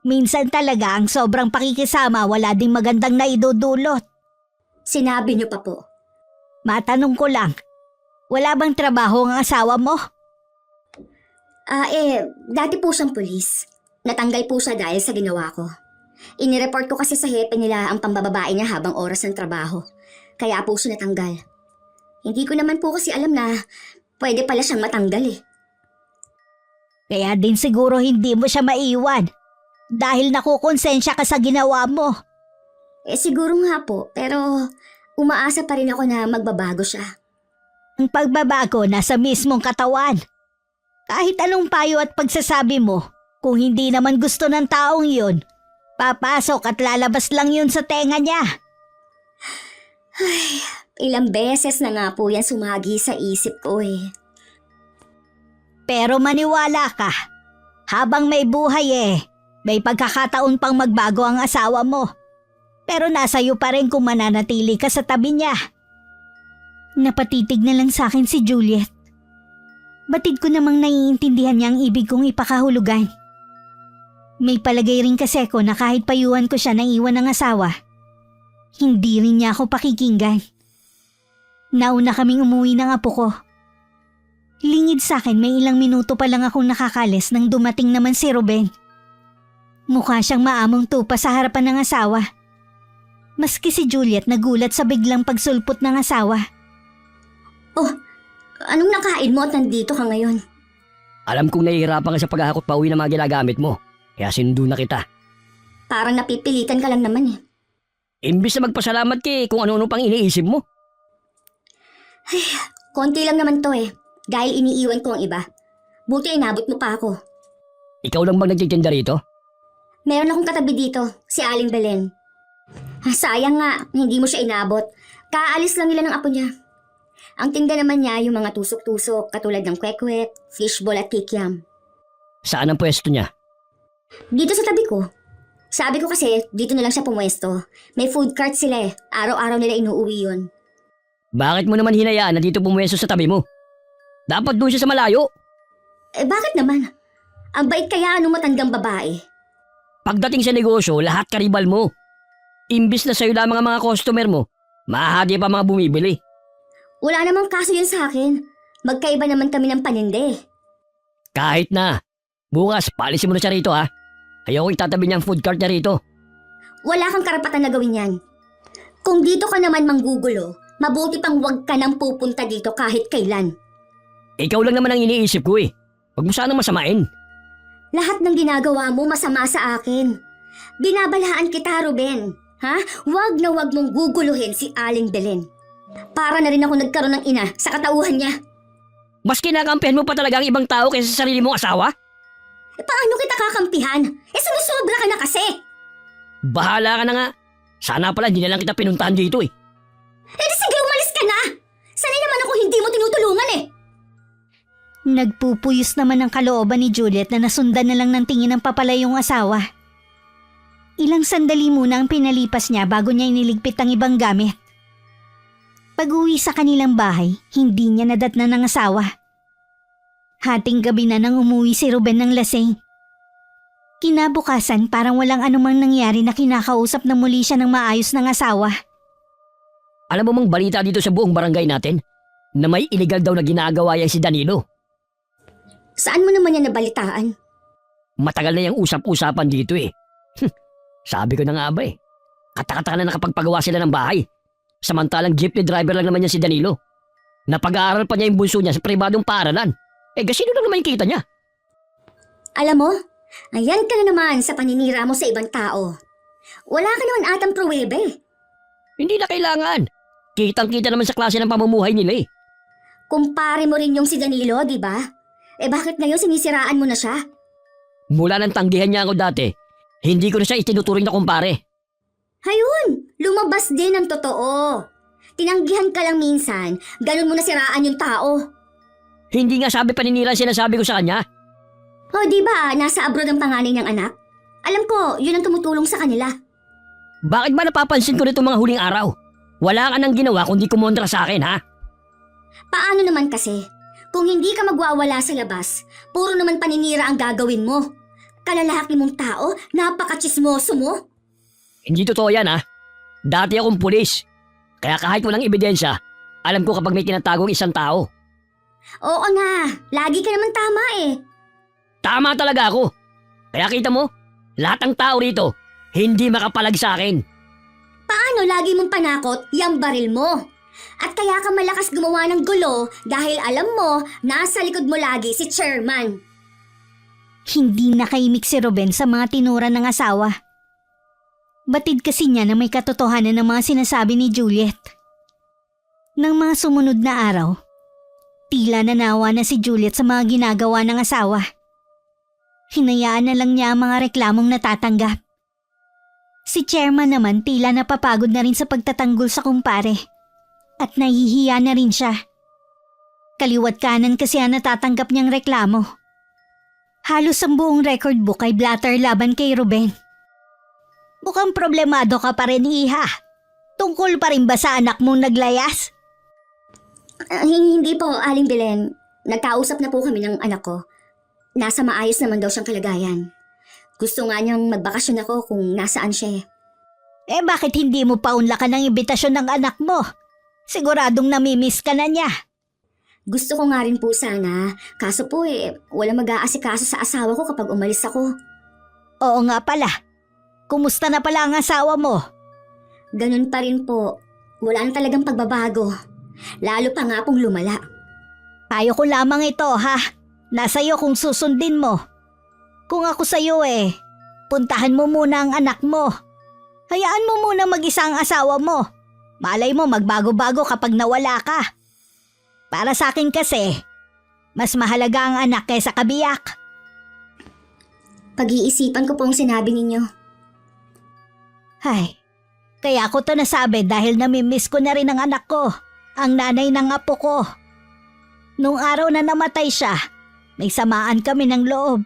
Minsan talaga ang sobrang pakikisama wala ding magandang naidudulot. Sinabi niyo pa po. Matanong ko lang, wala bang trabaho ang asawa mo? Dati po siyang pulis. Natanggal po siya dahil sa ginawa ko. Inireport ko kasi sa hepe nila ang pambababae niya habang oras ng trabaho. Kaya po siya natanggal. Hindi ko naman po kasi alam na pwede pala siyang matanggal eh. Kaya din siguro hindi mo siya maiwan dahil nakukonsensya ka sa ginawa mo. Siguro nga po, pero umaasa pa rin ako na magbabago siya. Ang pagbabago nasa mismong katawan. Kahit anong payo at pagsasabi mo, kung hindi naman gusto ng taong yun, papasok at lalabas lang yun sa tenga niya. Ay, ilang beses na nga po yan sumagi sa isip ko eh. Pero maniwala ka, habang may buhay may pagkakataon pang magbago ang asawa mo. Pero nasa iyo pa rin kung mananatili ka sa tabi niya. Napatitig na lang sa akin si Juliet. Batid ko namang naiintindihan niya ang ibig kong ipakahulugan. May palagay rin kasi ko na kahit payuhan ko siya ng iwan ng asawa, hindi rin niya ako pakikinggan. Nauna kaming umuwi ng apo ko. Lingid sa akin, may ilang minuto pa lang akong nakakalis nang dumating naman si Ruben. Mukha siyang maamong tupa sa harapan ng asawa. Maski si Juliet nagulat sa biglang pagsulpot ng asawa. Oh, anong nakain mo at nandito ka ngayon? Alam kong nahihirapan ka sa paghahakot pa uwi ng mga ginagamit mo. Kaya sinundo na kita. Parang napipilitan ka lang naman eh. Imbis na magpasalamat kung ano-ano pang iniisip mo. Konti lang naman to eh. Dahil iniiwan ko ang iba. Buti inabot mo pa ako. Ikaw lang bang nagtitinda rito? Meron akong katabi dito, si Aling Belen. Sayang nga, hindi mo siya inabot. Kaalis lang nila ng apo niya. Ang tinda naman niya yung mga tusok-tusok katulad ng kwek-kwek, fishball at kikiam. Saan ang pwesto niya? Dito sa tabi ko. Sabi ko kasi, dito na lang siya pumwesto. May food cart sila eh. Araw-araw nila inuuwi yun. Bakit mo naman hinayaan na dito pumwesto sa tabi mo? Dapat doon siya sa malayo. Eh bakit naman? Ang bait kaya nung matandang babae. Pagdating sa negosyo, lahat karibal mo. Imbis na sa'yo lamang ang mga customer mo, mahahadi pa mga bumibili. Wala namang kaso yun sa akin. Magkaiba naman kami ng paninde. Kahit na. Bukas, paalisin mo na siya rito ha. Ayaw ko itatabi niyang food cart niya rito. Wala kang karapatan na gawin yan. Kung dito ka naman manggugulo, mabuti pang huwag ka nang pupunta dito kahit kailan. Ikaw lang naman ang iniisip ko eh. Huwag mo sanang masamain. Lahat ng ginagawa mo masama sa akin. Binabalaan kita, Ruben. Ha? Huwag na huwag mong guguluhin si Aling Belen. Para na rin ako nagkaroon ng ina sa katauhan niya. Mas kinakampihan mo pa talaga ang ibang tao kaysa sa sarili mong asawa? Paano kita kakampihan? Sumusobra ka na kasi. Bahala ka na nga. Sana pala hindi na lang kita pinuntahan dito eh. Di sige, umalis ka na. Sanay naman ako hindi mo tinutulungan eh. Nagpupuyos naman ang kalooban ni Juliet na nasundan na lang ng tingin ng papalayong asawa. Ilang sandali muna ang pinalipas niya bago niya iniligpit ang ibang gamit. Pag-uwi sa kanilang bahay, hindi niya nadatnan ng asawa. Hating gabi na nang umuwi si Ruben ng lasing. Kinabukasan parang walang anumang nangyari na kinakausap na muli siya ng maayos ng asawa. Alam mo mang balita dito sa buong barangay natin na may illegal daw na ginagawa yan si Danilo. Saan mo naman yan nabalitaan? Matagal na yung usap-usapan dito eh. Sabi ko na nga ba eh. Katakata na nakapagpagawa sila ng bahay. Samantalang jeepney driver lang naman yan si Danilo. Napag-aaral pa niya yung bunso niya sa pribadong paaralan. Sino lang naman yung kita niya? Alam mo, ayan ka na naman sa paninira mo sa ibang tao. Wala ka naman atang pruwebe. Hindi na kailangan. Kitang-kita naman sa klase ng pamumuhay nila eh. Kumpare mo rin yung si Danilo, di ba? Bakit ngayon sinisiraan mo na siya? Mula nang tanggihan niya ako dati, hindi ko na siya itinuturing na kumpare. Hayun, lumabas din ang totoo. Tinanggihan ka lang minsan, ganun mo na siraan yung tao. Hindi nga sabi paninira sinasabi ko sa kanya. O di ba, nasa abroad ang panganay ng anak? Alam ko, yun ang tumutulong sa kanila. Bakit ba napapansin ko nito mga huling araw? Wala ka nang ginawa kundi kumontra sa akin ha? Paano naman kasi? Kung hindi ka magwawala sa labas, puro naman paninira ang gagawin mo. Kalalaki mong tao, napaka-chismoso mo. Hindi totoo yan ha. Dati akong pulis. Kaya kahit walang ebidensya, alam ko kapag may tinatagong isang tao. Oo nga, lagi ka naman tama eh. Tama talaga ako. Kaya kita mo, lahat ng tao rito, hindi makapalag sa akin. Paano lagi mong panakot yung baril mo? At kaya ka malakas gumawa ng gulo dahil alam mo, nasa likod mo lagi si Chairman. Hindi nakaimik si Ruben sa mga tinura ng asawa. Batid kasi niya na may katotohanan ng mga sinasabi ni Juliet. Nang mga sumunod na araw, tila nanawa na si Juliet sa mga ginagawa ng asawa. Hinayaan na lang niya ang mga reklamong natatanggap. Si Chairman naman tila napapagod na rin sa pagtatanggol sa kumpare. At nahihiya na rin siya. Kaliwat kanan kasi ang natatanggap niyang reklamo. Halos ang buong record book ay blatter laban kay Ruben. Mukhang problemado ka pa rin, Iha. Tungkol pa rin ba sa anak mong naglayas? Hindi po, Aling Belen. Nagkausap na po kami ng anak ko. Nasa maayos naman daw siyang kalagayan. Gusto nga niyang magbakasyon ako kung nasaan siya eh. Bakit hindi mo paunlakan ng imbitasyon ng anak mo? Siguradong namimiss ka na niya. Gusto ko nga rin po sana, kaso po wala mag-aasikaso sa asawa ko kapag umalis ako. Oo nga pala. Kumusta na pala ang asawa mo? Ganun pa rin po. Wala na talagang pagbabago. Lalo pa nga pong lumala. Payo ko lamang ito ha. Nasa iyo kung susundin mo. Kung ako sa iyo puntahan mo muna ang anak mo. Hayaan mo muna mag-isa ang asawa mo. Malay mo magbago-bago kapag nawala ka. Para sa akin kasi, mas mahalaga ang anak kaysa kabiyak. Pag-iisipan ko po ang sinabi ninyo. Ay, kaya ko to nasabi dahil namimiss ko na rin ang anak ko, ang nanay ng apo ko. Nung araw na namatay siya, may samaan kami ng loob.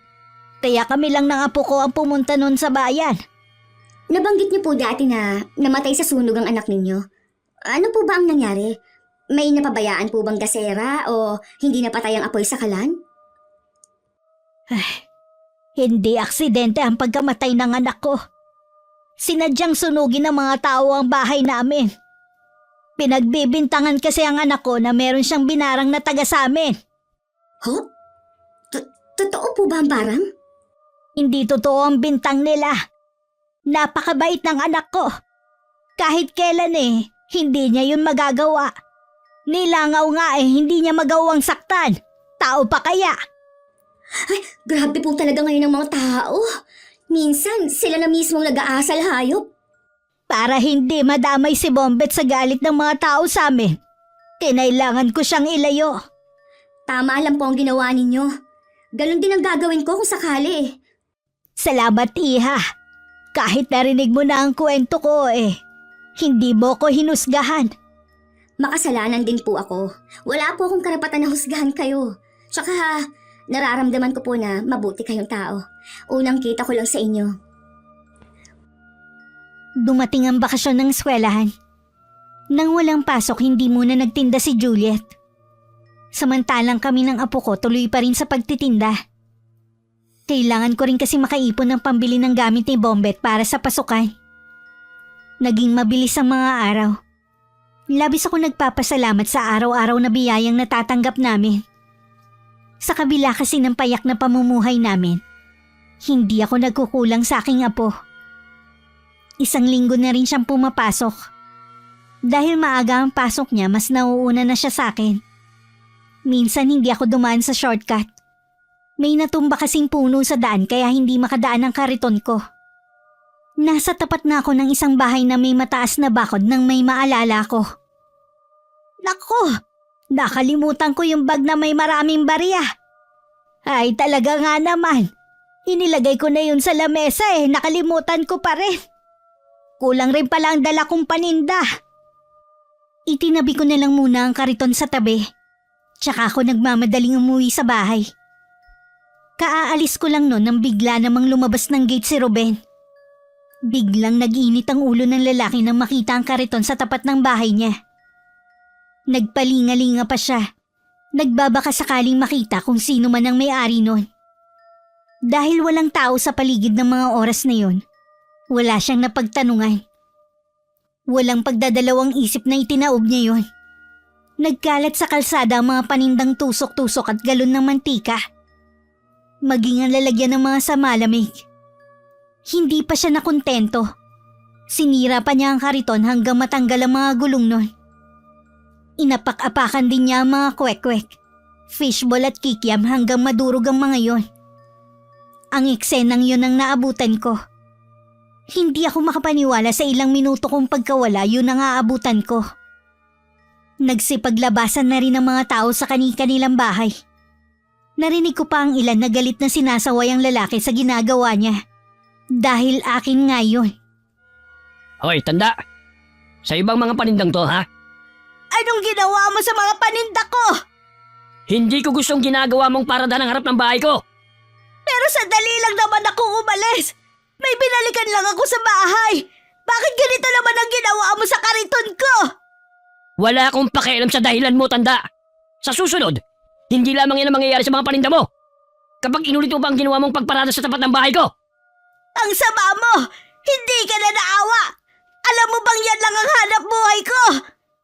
Kaya kami lang ng apo ko ang pumunta nun sa bayan. Nabanggit niyo po dati na namatay sa sunog ang anak ninyo. Ano po ba ang nangyari? May napabayaan po bang gasera o hindi napatay ang apoy sa kalan? Hindi aksidente ang pagkamatay ng anak ko. Sinadyang sunugin ng mga tao ang bahay namin. Pinagbibintangan kasi ang anak ko na meron siyang binarang na taga sa amin. Ho? Totoo po ba ang barang? Hindi totoo ang bintang nila. Napakabait ng anak ko. Kahit kailan hindi niya yun magagawa. Nilangaw nga hindi niya magawang saktan. Tao pa kaya? Ay, grabe po talaga ngayon ng mga tao. Minsan, sila na mismong nag-aasal hayop. Para hindi madamay si Bombet sa galit ng mga tao sa amin, kinailangan ko siyang ilayo. Tama lang po ang ginawa ninyo. Ganon din ang gagawin ko kung sakali. Salamat, Iha. Kahit narinig mo na ang kwento ko hindi mo ko hinusgahan. Makasalanan din po ako. Wala po akong karapatan na husgahan kayo. Tsaka, nararamdaman ko po na mabuti kayong tao. Unang kita ko lang sa inyo. Dumating ang bakasyon ng eskwelahan. Nang walang pasok, hindi muna nagtinda si Juliet. Samantalang kami ng apo ko tuloy pa rin sa pagtitinda. Kailangan ko rin kasi makaipon ng pambili ng gamit ni Bombet para sa pasukan. Naging mabilis ang mga araw. Labis ako nagpapasalamat sa araw-araw na biyayang natatanggap namin. Sa kabila kasi ng payak na pamumuhay namin, hindi ako nagkukulang sa aking apo. 1 linggo na rin siyang pumapasok. Dahil maaga ang pasok niya, mas nauuna na siya sa akin. Minsan hindi ako dumaan sa shortcut. May natumba kasing puno sa daan kaya hindi makadaan ang kariton ko. Nasa tapat na ako ng isang bahay na may mataas na bakod nang may maalala ko. Naku! Nakalimutan ko yung bag na may maraming barya. Ay talaga nga naman. Inilagay ko na yun sa lamesa nakalimutan ko pa rin. Kulang rin pala ang dala kong paninda. Itinabi ko na lang muna ang kariton sa tabi. Tsaka ako nagmamadaling umuwi sa bahay. Kaaalis ko lang noon nang bigla namang lumabas ng gate si Ruben. Biglang nag-init ang ulo ng lalaki nang makita ang kariton sa tapat ng bahay niya. Nagpalingalinga pa siya. Nagbabaka sakaling makita kung sino man ang may-ari nun. Dahil walang tao sa paligid ng mga oras na yun, wala siyang napagtanungan. Walang pagdadalawang isip na itinaob niya yun. Nagkalat sa kalsada ang mga panindang tusok-tusok at galon ng mantika. Maging ang lalagyan ng mga samalamig. Hindi pa siya nakontento. Sinira pa niya ang kariton hanggang matanggal ang mga gulong nun. Inapak-apakan din niya ang mga kwek-kwek, fishball at kikiam hanggang madurog ang mga yon. Ang eksenang yun ang naabutan ko. Hindi ako makapaniwala sa ilang minuto kong pagkawala yun ang aabutan ko. Nagsipaglabasan na rin ang mga tao sa kani-kanilang bahay. Narinig ko pa ang ilan na galit na sinasaway ang lalaki sa ginagawa niya. Dahil akin nga yun. Hoy, tanda! Sa ibang mga panindang to, ha? Anong ginawa mo sa mga paninda ko? Hindi ko gustong ginagawa mong parada ng harap ng bahay ko. Pero sandali lang naman ako umalis. May binalikan lang ako sa bahay. Bakit ganito naman ang ginawa mo sa kariton ko? Wala akong pakialam sa dahilan mo, tanda. Sa susunod, hindi lamang yan ang mangyayari sa mga paninda mo. Kapag inulit mo pa ang ginawa mong pagparada sa tapat ng bahay ko. Ang sama mo! Hindi ka na naawa! Alam mo bang yan lang ang hanap buhay ko?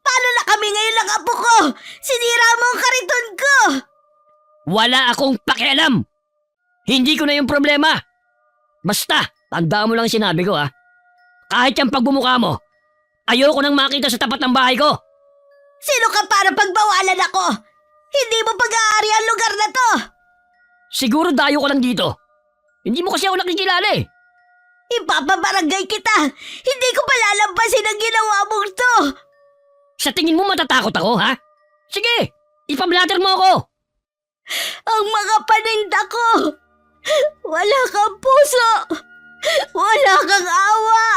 Paano na kami ngayon ng apo ko? Sinira mo ang kariton ko! Wala akong pakialam! Hindi ko na yung problema! Basta, tandaan mo lang yung sinabi ko, ha? Kahit yung pagbumukha mo, ayoko nang makita sa tapat ng bahay ko! Sino ka para pagbawalan ako? Hindi mo pag-aari ang lugar na to! Siguro dayo ko lang dito. Hindi mo kasi ako nakikilala eh. Ipapabarangay kita! Hindi ko palalampasin ang ginawa mong to! Sa tingin mo matatakot ako, ha? Sige, ipablatter mo ako! Ang mga paninda ko! Wala kang puso! Wala kang awa!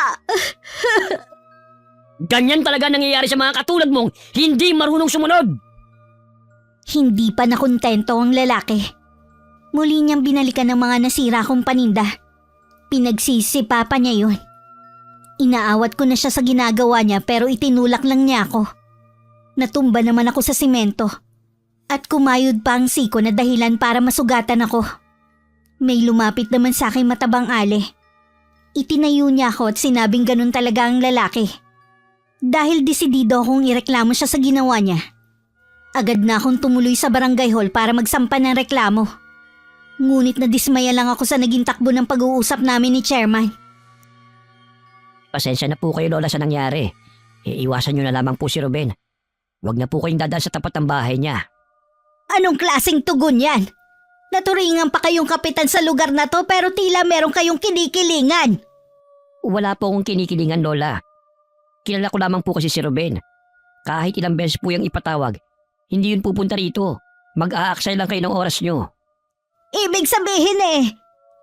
Ganyan talaga nangyayari sa mga katulad mong hindi marunong sumunod! Hindi pa nakontento ang lalaki. Muli niyang binalikan ng mga nasira kong paninda. Pinagsisipa pa niya yun. Inaawat ko na siya sa ginagawa niya pero itinulak lang niya ako. Natumba naman ako sa simento. At kumayod pa ang siko na dahilan para masugatan ako. May lumapit naman sa aking matabang ale. Itinayo niya ako at sinabing ganun talaga ang lalaki. Dahil desidido akong ireklamo siya sa ginawa niya. Agad na akong tumuloy sa barangay hall para magsampa ng reklamo. Ngunit nadismaya lang ako sa naging takbo ng pag-uusap namin ni Chairman. Pasensya na po kayo, Lola, sa nangyari. Iiwasan nyo na lamang po si Ruben. Huwag na po kayong dadaan sa tapat ng bahay niya. Anong klaseng tugon yan? Naturingan pa kayong kapitan sa lugar na to pero tila meron kayong kinikilingan. Wala po akong kinikilingan, Lola. Kilala ko lamang po kasi si Ruben. Kahit ilang beses po yung ipatawag, hindi yun pupunta rito. Mag-aaksay lang kayo ng oras nyo. Ibig sabihin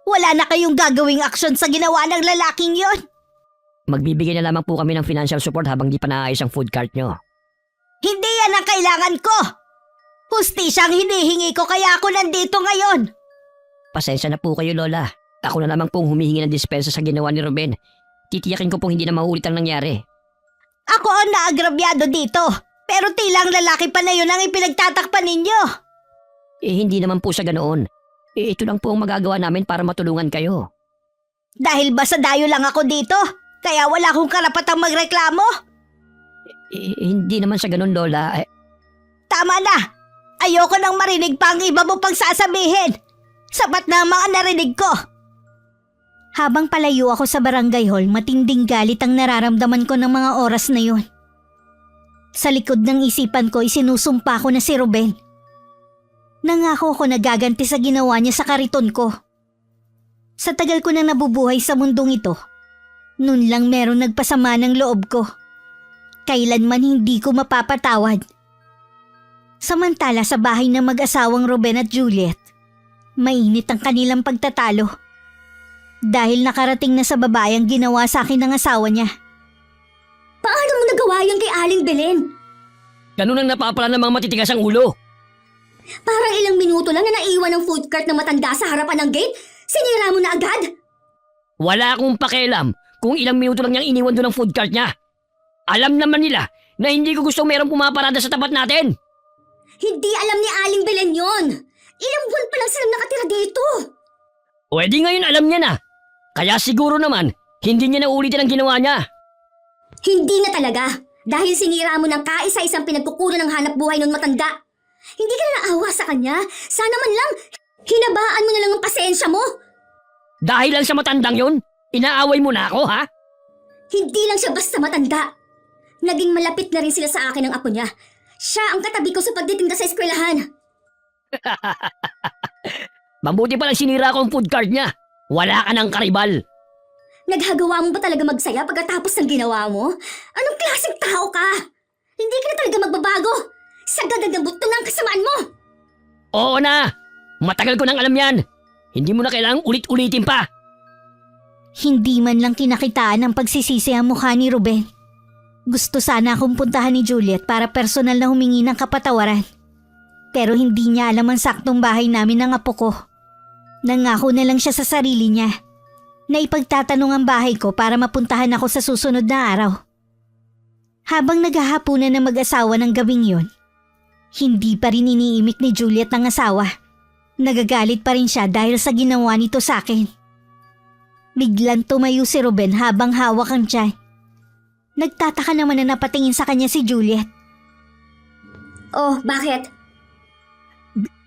wala na kayong gagawing aksyon sa ginawa ng lalaking yon. Magbibigay na lamang po kami ng financial support habang di pa naayos ang food cart nyo. Hindi yan ang kailangan ko! Hustisya ang hinihingi ko kaya ako nandito ngayon! Pasensya na po kayo, Lola. Ako na lamang pong humihingi ng dispensa sa ginawa ni Ruben. Titiyakin ko pong hindi na maulit ang nangyari. Ako ang naagrabyado dito, pero tila ang lalaki pa na yun ang ipinagtatakpan ninyo. Hindi naman po sa ganoon. Ito lang po ang magagawa namin para matulungan kayo. Dahil ba sa dayo lang ako dito, kaya wala akong karapatang magreklamo? Hindi naman sa ganoon, Lola. Tama na! Ayoko nang marinig pa ang iba mo pang sasabihin. Sapat na ang mga narinig ko. Habang palayo ako sa barangay hall, matinding galit ang nararamdaman ko ng mga oras na yun. Sa likod ng isipan ko, isinusumpa ko na si Ruben. Nangako ko na gaganti sa ginawa niya sa kariton ko. Sa tagal ko na nabubuhay sa mundong ito, nun lang meron nagpasama ng loob ko. Kailanman hindi ko mapapatawad. Samantala sa bahay ng mag-asawang Ruben at Juliet, mainit ang kanilang pagtatalo. Dahil nakarating na sa babae ang ginawa sa akin ng asawa niya. Paano mo nagawa yan kay Aling Belen? Ganun ang napapala ng mga matitigas ang ulo. Parang ilang minuto lang na naiwan ng food cart na matanda sa harapan ng gate, sinira mo na agad? Wala akong pakialam kung ilang minuto lang niyang iniwan doon ang food cart niya. Alam naman nila na hindi ko gusto merong pumaparada sa tapat natin. Hindi alam ni Aling Belen yon. Ilang buwan pa lang silang nakatira dito. Pwede ngayon alam niya na. Kaya siguro naman, hindi niya na ulitin ang ginawa niya. Hindi na talaga. Dahil sinira mo ng kaisa-isang pinagkukulo ng hanap buhay ng matanda. Hindi ka na naawa sa kanya. Sana man lang, hinabaan mo na lang ang pasensya mo. Dahil lang sa matandang yun, inaaway mo na ako, ha? Hindi lang siya basta matanda. Naging malapit na rin sila sa akin ng apo niya. Siya ang katabi ko sa pagtitinda sa eskwelahan. Mabuti palang sinira ko ang food cart niya. Wala ka ng karibal. Naghagawa mo ba talaga magsaya pagkatapos ng ginawa mo? Anong klaseng tao ka? Hindi ka na talaga magbabago. Sagad ng buto ng kasamaan mo. Oo na. Matagal ko nang alam yan. Hindi mo na kailangang ulit-ulitin pa. Hindi man lang kinakitaan ang pagsisisi ang mukha ni Ruben. Gusto sana akong puntahan ni Juliet para personal na humingi ng kapatawaran. Pero hindi niya alam ang saktong bahay namin ng apo ko. Nangako na lang siya sa sarili niya na ipagtatanong ang bahay ko para mapuntahan ako sa susunod na araw. Habang naghahapunan na mag-asawa ng gabing yun, hindi pa rin iniimik ni Juliet ang asawa. Nagagalit pa rin siya dahil sa ginawa nito sa akin. Biglang tumayo si Ruben habang hawak ang tiyan. Nagtataka naman na napatingin sa kanya si Juliet. Oh, bakit?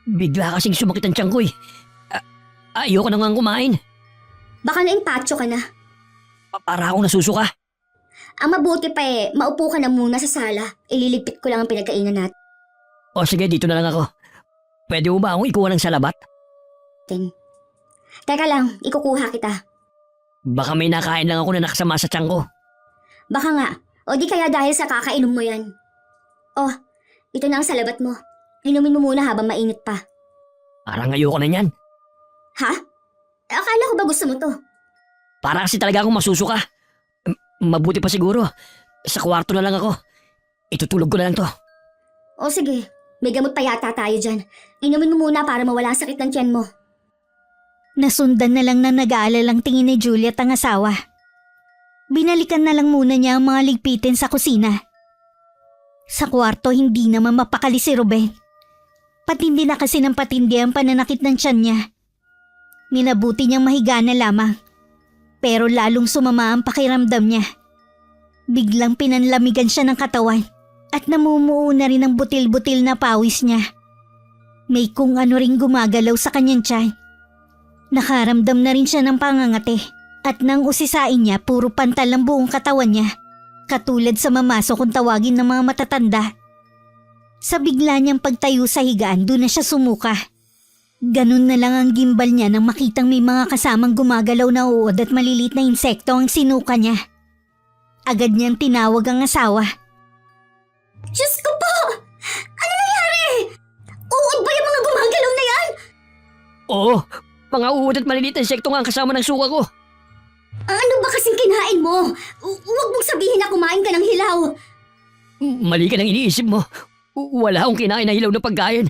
Bigla kasing sumakit ang tiyan ko eh. Ayoko na nga kumain. Baka na-impatyo ka na. Para akong nasusuka. Ang mabuti pa maupo ka na muna sa sala. Ililigpit ko lang ang pinagkainan natin. O sige, dito na lang ako. Pwede mo ba akong ikuha ng salabat? Teka lang, ikukuha kita. Baka may nakain lang ako na nakasama sa tiyan ko. Baka nga, o di kaya dahil sa kakainom mo yan. Oh, ito na ang salabat mo. Inumin mo muna habang mainit pa. Parang ayoko na niyan. Ha? Akala ko ba gusto mo to? Para kasi talaga akong masusuka. Mabuti pa siguro. Sa kwarto na lang ako. Itutulog ko na lang to. O sige, may gamot pa yata tayo dyan. Inumin mo muna para mawala ang sakit ng tiyan mo. Nasundan na lang na nag-aalalang tingin ni Juliet ang asawa. Binalikan na lang muna niya ang mga ligpitin sa kusina. Sa kwarto hindi naman mapakali si Ruben. Patindi na kasi ng patindi ang pananakit ng tiyan niya. Minabuti niyang mahiga na lamang. Pero lalong sumama ang pakiramdam niya. Biglang pinanlamigan siya ng katawan at namumuo na rin ang butil-butil na pawis niya. May kung ano ring gumagalaw sa kanyang tiyan. Nakaramdam na rin siya ng pangangati at nang usisain niya puro pantal ang buong katawan niya. Katulad sa mamaso kung tawagin ng mga matatanda. Sa bigla niyang pagtayo sa higaan, doon na siya sumuka. Ganun na lang ang gimbal niya nang makitang may mga kasamang gumagalaw na uod at malilit na insekto ang sinuka niya. Agad niyang tinawag ang asawa. Diyos ko po! Ano nangyari? Uod ba yung mga gumagalaw na yan? Oo, mga uod at maliliit na insekto nga ang kasama ng suka ko. Ano ba kasing kinain mo? Huwag mong sabihin na kumain ka ng hilaw. Mali ka ng iniisip mo. Wala akong kinain na hilaw na pagkain.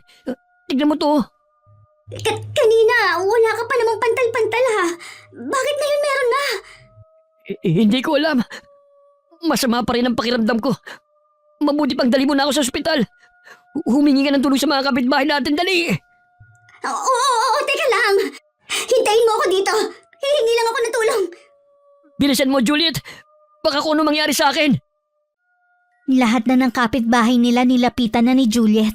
Tignan mo to. Kanina, wala ka pa namang pantal-pantal ha. Bakit ngayon meron na? Hindi ko alam. Masama pa rin ang pakiramdam ko. Mabuti pang dali mo na ako sa ospital. Humingi ka ng tulong sa mga kapitbahay natin, dali. Oo, teka lang. Hintayin mo ako dito. Hihingi lang ako ng tulong. Bilisan mo, Juliet. Baka kung ano mangyari sa akin. Lahat na ng kapitbahay nila nilapitan na ni Juliet.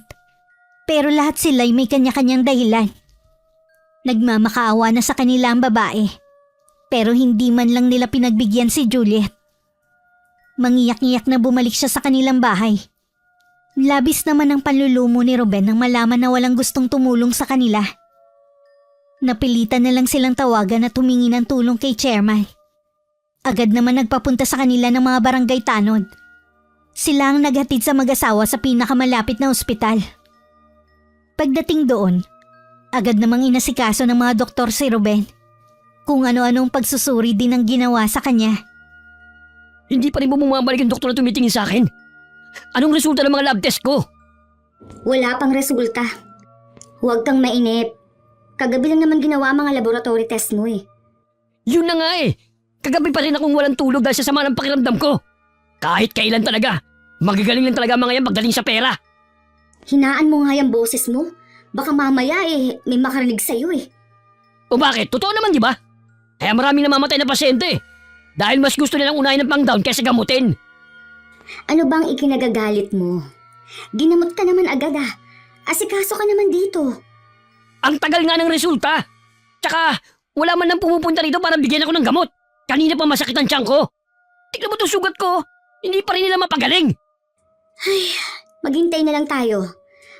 Pero lahat sila'y may kanya-kanyang dahilan. Nagmamakaawa na sa kanila ang babae. Pero hindi man lang nila pinagbigyan si Juliet. Mangiyak-ngiyak na bumalik siya sa kanilang bahay. Labis naman ang panlulumo ni Ruben nang malaman na walang gustong tumulong sa kanila. Napilitan na lang silang tawagan at humingi ng tulong kay chairman. Agad naman nagpapunta sa kanila ng mga barangay tanod. Sila ang naghatid sa mag-asawa sa pinakamalapit na ospital. Pagdating doon, agad namang inasikaso ng mga doktor si Ruben. Kung ano-anong pagsusuri din ang ginawa sa kanya. Hindi pa rin bumabalik yung doktor na tumitingin sa akin. Anong resulta ng mga lab test ko? Wala pang resulta. Huwag kang mainip. Kagabi lang naman ginawa ang mga laboratory test mo eh. Yun na nga eh. Kagabi pa rin akong walang tulog dahil sa sama ng pakiramdam ko. Kahit kailan talaga. Magagaling lang talaga mga yan pagdating sa pera. Hinaan mo nga yung boses mo. Baka mamaya may makarinig sa'yo eh. O bakit? Totoo naman di ba? Kaya maraming namamatay na pasyente eh. Dahil mas gusto nilang unahin ng pang-down kaysa gamutin. Ano bang ikinagagalit mo? Ginamot ka naman agad ah. Asikaso ka naman dito. Ang tagal nga ng resulta. Tsaka wala man lang pumupunta rito para bigyan ako ng gamot. Kanina pa masakit ang tiyan ko. Tignan mo itong sugat ko. Hindi pa rin nila mapagaling. Maghintay na lang tayo.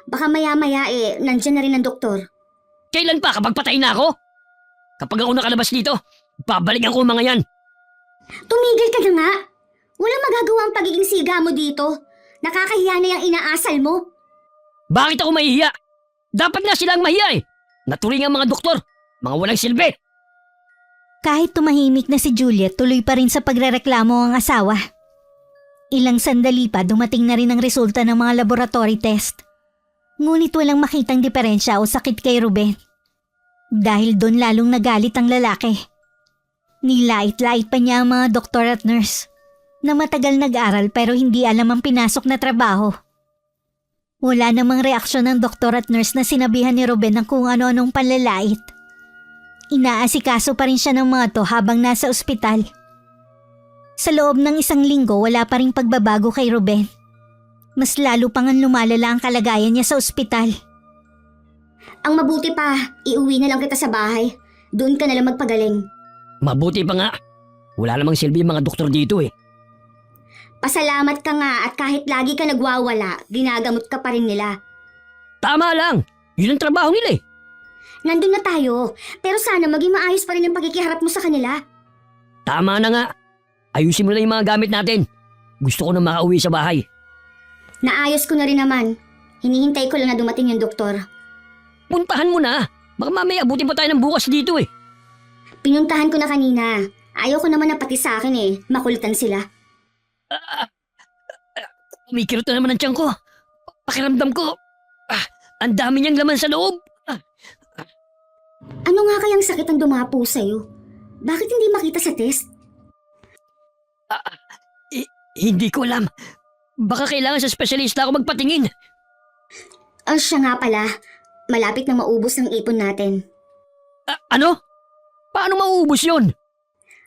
Baka maya-maya nandyan na rin ang doktor. Kailan pa kapag patay na ako? Kapag ako nakalabas dito, babalikan ko ang mga yan. Tumigil ka na nga. Walang magagawa ang pagiging siga mo dito. Nakakahiya na yung inaasal mo. Bakit ako mahihiya? Dapat nga silang mahiya eh. Naturing ang mga doktor. Mga walang silbi. Kahit tumahimik na si Juliet, tuloy pa rin sa pagrereklamo ang asawa. Ilang sandali pa dumating na rin ang resulta ng mga laboratory test. Ngunit walang makitang diferensya o sakit kay Ruben. Dahil doon lalong nagalit ang lalaki. Nilait-lait pa niya ang mga doktor at nurse na matagal nag-aral pero hindi alam ang pinasok na trabaho. Wala namang reaksyon ng doktor at nurse na sinabihan ni Ruben ng kung ano-anong panlalait. Inaasikaso pa rin siya ng mga to habang nasa ospital. Sa loob ng 1 linggo wala pa ring pagbabago kay Ruben. Mas lalo pang lumalala ang kalagayan niya sa ospital. Ang mabuti pa, iuwi na lang kita sa bahay. Doon ka na lang magpagaling. Mabuti pa nga. Wala namang silbi yung mga doktor dito eh. Pasalamat ka nga at kahit lagi ka nagwawala, ginagamot ka pa rin nila. Tama lang. Yun ang trabaho nila eh. Nandun na tayo, pero sana maging maayos pa rin ang pagkikiharap mo sa kanila. Tama na nga. Ayusin mo na yung mga gamit natin. Gusto ko na makauwi sa bahay. Naayos ko na rin naman. Hinihintay ko lang na dumating yung doktor. Puntahan mo na. Baka mamaya abutin pa tayo ng bukas dito eh. Pinuntahan ko na kanina. Ayaw ko naman na pati sa akin eh. Makulitan sila. Kumikirot na naman ang tiyan ko. Pakiramdam ko. Ang dami niyang laman sa loob. Ano nga kayang sakit ang dumapo sa'yo? Bakit hindi makita sa test? Hindi ko alam. Baka kailangan sa espesyalista ako magpatingin. Siya nga pala. Malapit na maubos ang ipon natin. Ano? Paano mauubos yun?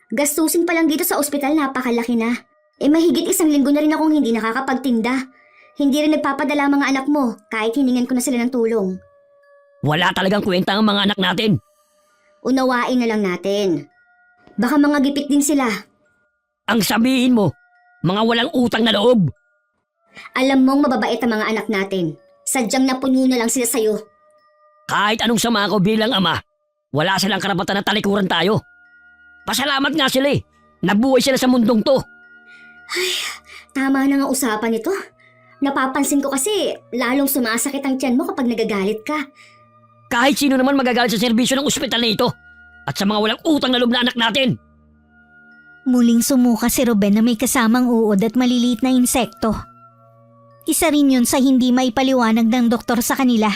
Gastusin pa lang dito sa ospital napakalaki na. Mahigit 1 linggo na rin akong hindi nakakapagtinda. Hindi rin nagpapadala ang mga anak mo kahit hiningan ko na sila ng tulong. Wala talagang kwenta ang mga anak natin. Unawain na lang natin. Baka mga gipit din sila. Ang sabihin mo, mga walang utang na loob. Alam mong mababait ang mga anak natin. Sadyang napuno na lang sila sa'yo. Kahit anong sama ko bilang ama, wala silang karapatan na talikuran tayo. Pasalamat nga sila eh. Nabuhay sila sa mundong to. Tama na nga usapan ito. Napapansin ko kasi lalong sumasakit ang tiyan mo kapag nagagalit ka. Kahit sino naman magagalit sa serbisyo ng ospital na ito. At sa mga walang utang na loob na anak natin. Muling sumuka si Ruben na may kasamang uod at maliliit na insekto. Isa rin yun sa hindi maipaliwanag ng doktor sa kanila.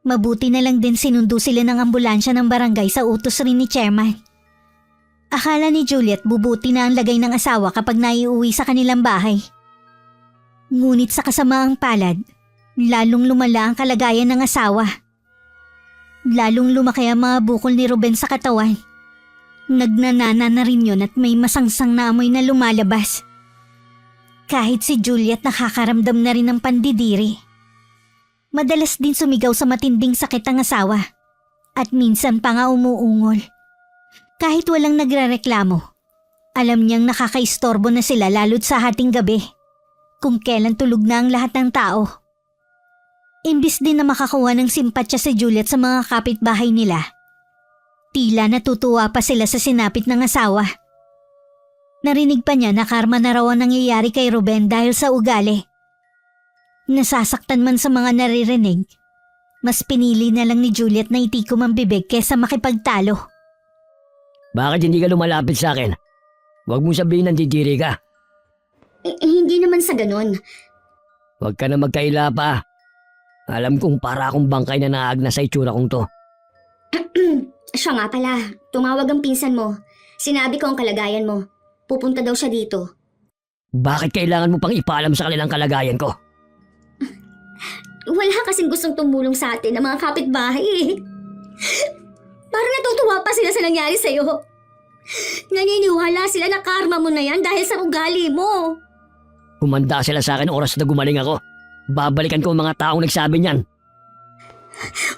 Mabuti na lang din sinundo sila ng ambulansya ng barangay sa utos rin ni Chairman. Akala ni Juliet bubuti na ang lagay ng asawa kapag naiuwi sa kanilang bahay. Ngunit sa kasamaang palad, lalong lumala ang kalagayan ng asawa. Lalong lumaki ang mga bukol ni Ruben sa katawan. Nagnanana na rin yun at may masangsang na amoy na lumalabas. Kahit si Juliet nakakaramdam na rin ng pandidiri. Madalas din sumigaw sa matinding sakit ang asawa at minsan pa nga umuungol. Kahit walang nagrereklamo, alam niyang nakakaistorbo na sila lalo't sa hating gabi kung kailan tulog na ang lahat ng tao. Imbis din na makakuha ng simpatsya si Juliet sa mga kapitbahay nila, tila natutuwa pa sila sa sinapit ng asawa. Narinig pa niya na karma na raw ang nangyayari kay Ruben dahil sa ugali. Nasasaktan man sa mga naririnig, mas pinili na lang ni Juliet na itikom ang bibig kesa makipagtalo. Bakit hindi ka lumalapit sa akin? Huwag mong sabihin nandidiri ka. Hindi naman sa ganun. Huwag ka na magkaila pa. Alam kong para akong bangkay na naagna sa itsura kong to. Siya nga pala, tumawag ang pinsan mo. Sinabi ko ang kalagayan mo. Pupunta daw siya dito. Bakit kailangan mo pang ipaalam sa kanilang kalagayan ko? Wala kasing gustong tumulong sa atin ng mga kapitbahay eh. Parang natutuwa pa sila sa nangyari sa'yo. Naniniwala sila na karma mo na yan dahil sa ugali mo. Humanda sila sa akin oras na gumaling ako. Babalikan ko ang mga taong nagsabi niyan.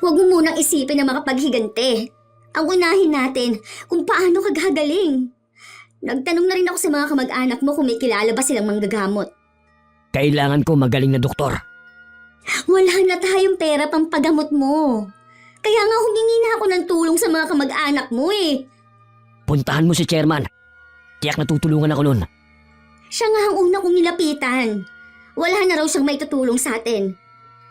Huwag mo munang isipin na makapaghigante. Ang unahin natin kung paano ka gagaling. Nagtanong na rin ako sa mga kamag-anak mo kung may kilala ba silang manggagamot. Kailangan ko magaling na doktor. Wala na tayong pera pang pagamot mo. Kaya nga humingi na ako ng tulong sa mga kamag-anak mo eh. Puntahan mo si Chairman. Tiyak na tutulungan ako nun. Siya nga ang una kong nilapitan. Wala na raw siyang maitutulong sa atin.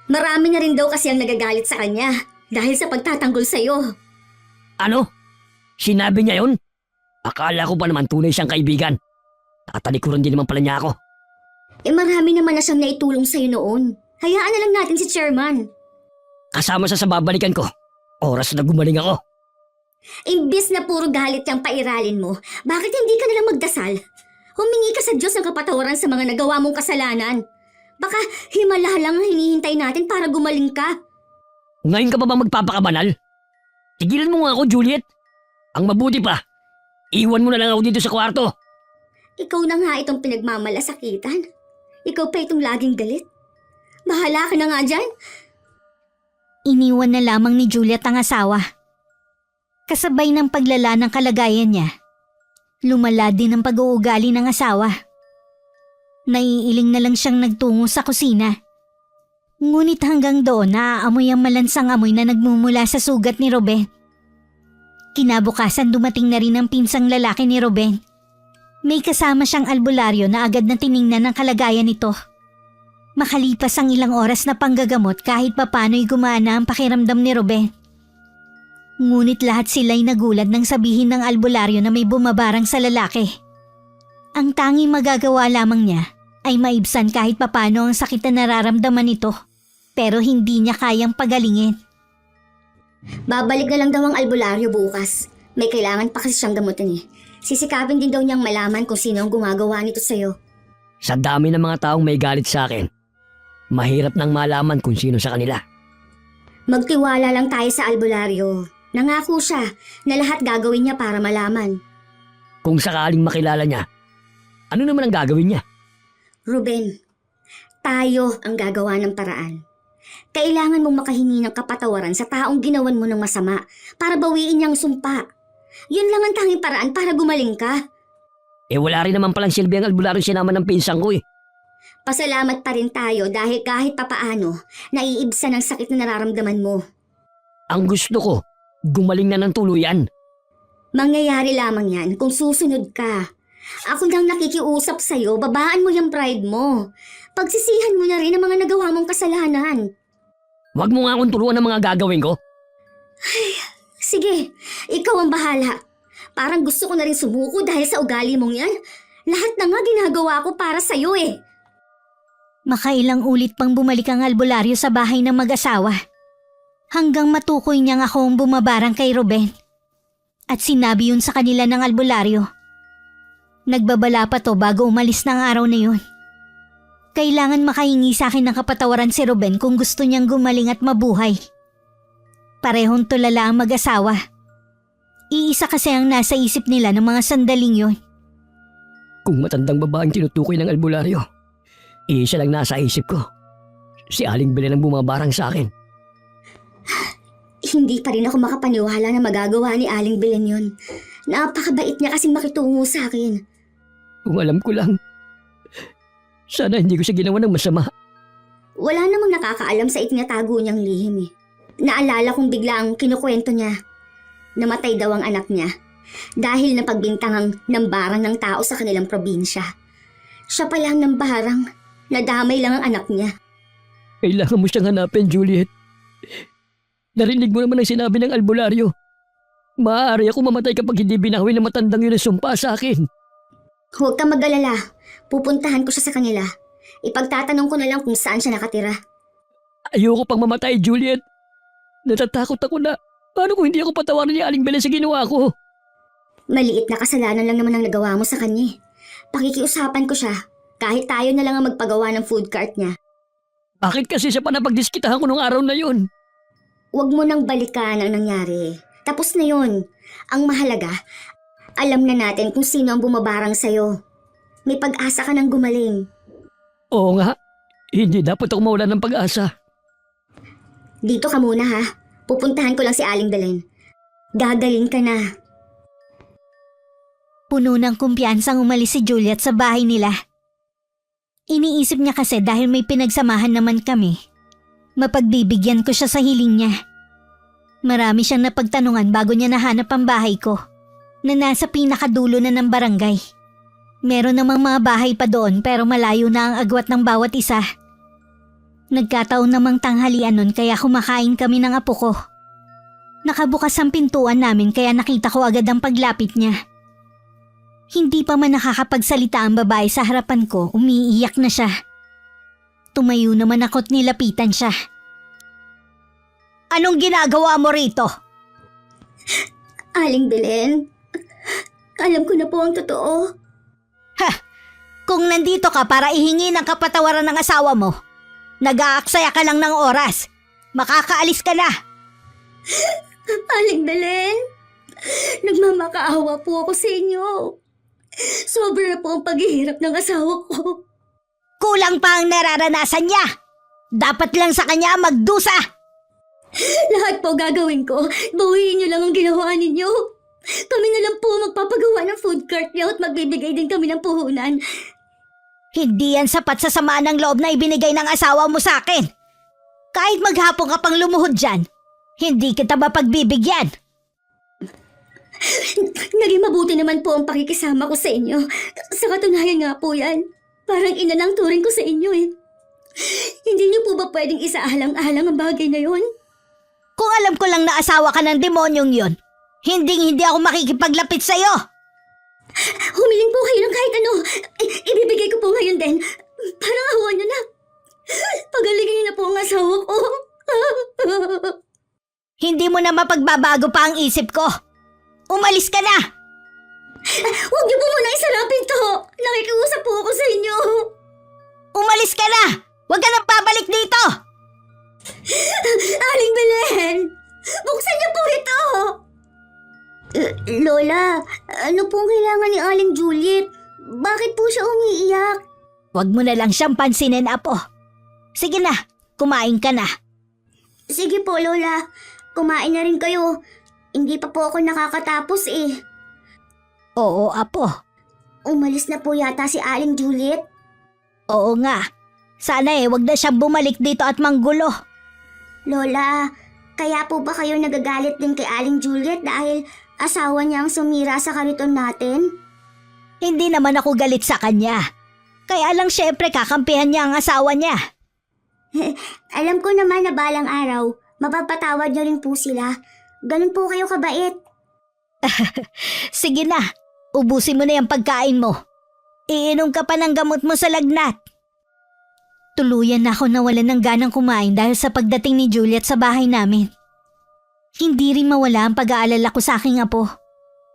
Marami na rin daw kasi ang nagagalit sa kanya dahil sa pagtatanggol sa'yo. Ano? Sinabi niya yun? Akala ko pa naman tunay siyang kaibigan. Tatalikuran din naman pala niya ako. Marami naman na siyang naitulong sa'yo noon. Hayaan na lang natin si Chairman. Kasama sa babalikan ko. Oras na gumaling ako. Imbis na puro galit yung pairalin mo, bakit hindi ka nalang magdasal? Humingi ka sa Diyos ng kapatawaran sa mga nagawa mong kasalanan. Baka himala lang ang hinihintay natin para gumaling ka. Ngayon ka pa ba magpapakabanal? Tigilan mo nga ako, Juliet. Ang mabuti pa, iwan mo na lang ako dito sa kwarto. Ikaw na nga itong pinagmamalasakitan. Ikaw pa itong laging galit. Bahala ka na nga dyan. Iniwan na lamang ni Juliet ang asawa. Kasabay ng paglala ng kalagayan niya, lumala din ang pag-uugali ng asawa. Naiiling na lang siyang nagtungo sa kusina. Ngunit hanggang doon naaamoy ang malansang amoy na nagmumula sa sugat ni Ruben. Kinabukasan dumating na rin ang pinsang lalaki ni Ruben. May kasama siyang albularyo na agad na tiningnan ng kalagayan nito. Makalipas ang ilang oras na panggagamot kahit papano'y gumana ang pakiramdam ni Ruben. Ngunit lahat sila'y nagulat nang sabihin ng albularyo na may bumabarang sa lalaki. Ang tanging magagawa lamang niya ay maibsan kahit papano ang sakit na nararamdaman nito, pero hindi niya kayang pagalingin. Babalik na lang daw ang albularyo bukas. May kailangan pa kasi siyang gamutin eh. Sisikapin din daw niyang malaman kung sino ang gumagawa nito sa'yo. Sa dami ng mga taong may galit sa akin, mahirap nang malaman kung sino sa kanila. Magtiwala lang tayo sa albularyo. Nangako siya na lahat gagawin niya para malaman. Kung sakaling makilala niya, ano naman ang gagawin niya? Ruben, tayo ang gagawa ng paraan. Kailangan mong makahingi ng kapatawaran sa taong ginawan mo ng masama para bawiin niyang sumpa. Yun lang ang tanging paraan para gumaling ka. Wala rin naman palang silbi ang albularyo sinama ng pinsang ko eh. Pasalamat pa rin tayo dahil kahit papaano, naiibsan ang sakit na nararamdaman mo. Ang gusto ko, gumaling na ng tuluyan. Mangyayari lamang yan kung susunod ka. Ako nang nakikiusap sa'yo, babaan mo yung pride mo. Pagsisihan mo na rin ang mga nagawa mong kasalanan. Huwag mo nga akong turuan ng mga gagawin ko. Sige, ikaw ang bahala. Parang gusto ko na rin sumuko dahil sa ugali mong yan. Lahat na nga ginagawa ko para sa'yo eh. Makailang ulit pang bumalik ang albularyo sa bahay ng mag-asawa. Hanggang matukoy niyang ako ang bumabarang kay Ruben. At sinabi yun sa kanila ng albularyo. Nagbabala pa to bago umalis ng araw na yun. Kailangan makahingi sa akin ng kapatawaran si Ruben kung gusto niyang gumaling at mabuhay. Parehong tulala ang mag-asawa. Iisa kasi ang nasa isip nila ng mga sandaling yun. Kung matandang babaeng tinutukoy ng albularyo, iisa lang nasa isip ko. Si Aling Belen ang bumabarang sa akin. Hindi pa rin ako makapaniwala na magagawa ni Aling Belen yun. Napakabait niya kasing makitungo sa akin. Kung alam ko lang, sana hindi ko siya ginawa ng masama. Wala namang nakakaalam sa itinatago niyang lihim eh. Naalala kong bigla ang kinukwento niya. Namatay daw ang anak niya dahil napagbintangang nambarang ng tao sa kanilang probinsya. Siya pala ang nambarang, nadamay lang ang anak niya. Kailangan mo siyang hanapin, Juliet. Narinig mo naman ang sinabi ng albularyo. Maaari ako mamatay kapag hindi binawi ng matandang yun ang sumpa sa akin. Huwag kang mag-alala. Pupuntahan ko siya sa kanila. Ipagtatanong ko na lang kung saan siya nakatira. Ayoko pang mamatay, Juliet. Natatakot ako na. Paano kung hindi ako patawarin ni Aling Belen sa ginawa ko? Maliit na kasalanan lang naman ang nagawa mo sa kanya. Pakikiusapan ko siya. Kahit tayo na lang ang magpagawa ng food cart niya. Bakit kasi siya pa napagdiskitahan ko nung araw na yun? Huwag mo nang balikan ang nangyari. Tapos na yun. Ang mahalaga, alam na natin kung sino ang bumabarang sa'yo. May pag-asa ka nang gumaling. Oo nga. Hindi dapat ako mawalan ng pag-asa. Dito ka muna ha. Pupuntahan ko lang si Aling Belen. Gagaling ka na. Puno ng kumpiyansang umalis si Juliet sa bahay nila. Iniisip niya kasi dahil may pinagsamahan naman kami, mapagbibigyan ko siya sa hiling niya. Marami siyang napagtanungan bago niya nahanap ang bahay ko, na nasa pinakadulo na ng barangay. Meron namang mga bahay pa doon pero malayo na ang agwat ng bawat isa. Nagkataon namang tanghalian nun kaya kumakain kami ng apo ko. Nakabukas ang pintuan namin kaya nakita ko agad ang paglapit niya. Hindi pa man nakakapagsalita ang babae sa harapan ko, umiiyak na siya. Tumayo naman ako't nilapitan siya. Anong ginagawa mo rito? Aling Belen, alam ko na po ang totoo. Kung nandito ka para ihingi ng kapatawaran ng asawa mo, nag-aaksaya ka lang ng oras. Makakaalis ka na. Aling Belen, nagmamakaawa po ako sa inyo. Sobra na po ang paghihirap ng asawa ko. Kulang pa ang nararanasan niya. Dapat lang sa kanya magdusa. Lahat po gagawin ko. Bawiin niyo lang ang ginawa ninyo. Kami na lang po magpapagawa ng food cart niyo at magbibigay din kami ng puhunan. Hindi yan sapat sa samaan ng loob na ibinigay ng asawa mo sa akin. Kahit maghapon ka pang lumuhod dyan, hindi kita mapagbibigyan. Naging mabuti naman po ang pakikisama ko sa inyo. Sa katunayan nga po yan. Parang ina ng turing ko sa inyo eh. Hindi niyo po ba pwedeng isaalang-alang ang bagay na yon? Kung alam ko lang na asawa ka ng demonyong yon, hindi ako makikipaglapit sa'yo. Humiling po kayo ng kahit ano. Ibibigay ko po ngayon din. Parang awa niyo na. Pagalingin niyo na po ang asawa ko. Hindi mo na mapagbabago pa ang isip ko. Umalis ka na! Huwag niyo po muna isarapin to. Nakikiusap po ako sa inyo. Umalis ka na! Huwag ka nang babalik dito! Aling Belen! Buksan niyo po ito! Lola, ano pong kailangan ni Aling Juliet? Bakit po siya umiiyak? Huwag mo na lang siyang pansinin, Apo. Sige na, kumain ka na. Sige po, Lola. Kumain na rin kayo. Hindi pa po ako nakakatapos eh. Oo, Apo. Umalis na po yata si Aling Juliet. Oo nga. Sana wag na siyang bumalik dito at manggulo. Lola, kaya po ba kayo nagagalit din kay Aling Juliet dahil asawa niya ang sumira sa kariton natin? Hindi naman ako galit sa kanya. Kaya lang syempre kakampihan niya ang asawa niya. Alam ko naman na balang araw, mapapatawad niyo rin po sila. Ganun po kayo kabait. Sige na, ubusin mo na yung pagkain mo. Iinom ka pa ng gamot mo sa lagnat. Tuluyan na ako nawalan ng ganang kumain dahil sa pagdating ni Juliet sa bahay namin. Hindi rin mawala ang pag-aalala ko sa aking apo.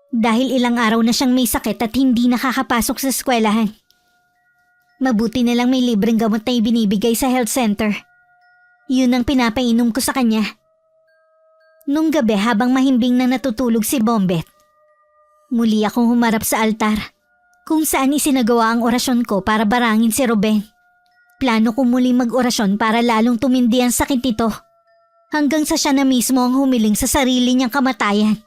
Dahil ilang araw na siyang may sakit at hindi nakakapasok sa eskwelahan. Mabuti na lang may libreng gamot na ibinibigay sa health center. Yun ang pinapainom ko sa kanya. Nung gabi habang mahimbing na natutulog si Bombet, muli akong humarap sa altar kung saan isinagawa ang orasyon ko para barangin si Ruben. Plano ko muling mag-orasyon para lalong tumindi ang sakit nito hanggang sa siya na mismo ang humiling sa sarili niyang kamatayan.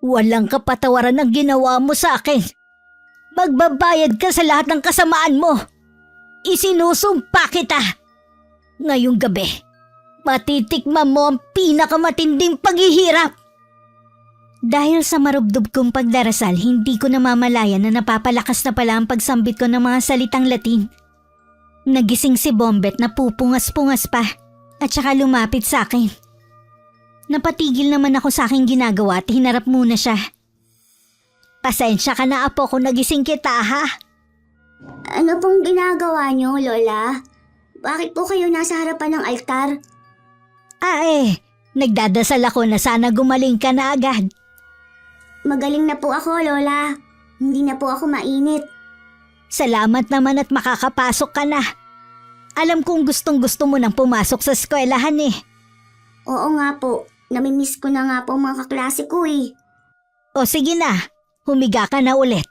Walang kapatawaran ang ginawa mo sa akin. Magbabayad ka sa lahat ng kasamaan mo. Isinusumpa kita. Ngayong gabi, matitikman mo ang pinakamatinding paghihirap. Dahil sa marubdob kong pagdarasal, hindi ko namamalayan na napapalakas na pala ang pagsambit ko ng mga salitang Latin. Nagising si Bombet na pupungas-pungas pa at saka lumapit sa akin. Napatigil naman ako sa aking ginagawa at hinarap muna siya. Pasensya ka na, Apo, kung nagising kita, ha? Ano pong ginagawa niyo, Lola? Bakit po kayo nasa harapan ng altar? Nagdadasal ako na sana gumaling ka na agad. Magaling na po ako, Lola. Hindi na po ako mainit. Salamat naman at makakapasok ka na. Alam kong gustong-gusto mo nang pumasok sa eskwelahan eh. Oo nga po. Namimiss ko na nga po ang mga kaklase ko eh. O sige na, humiga ka na ulit.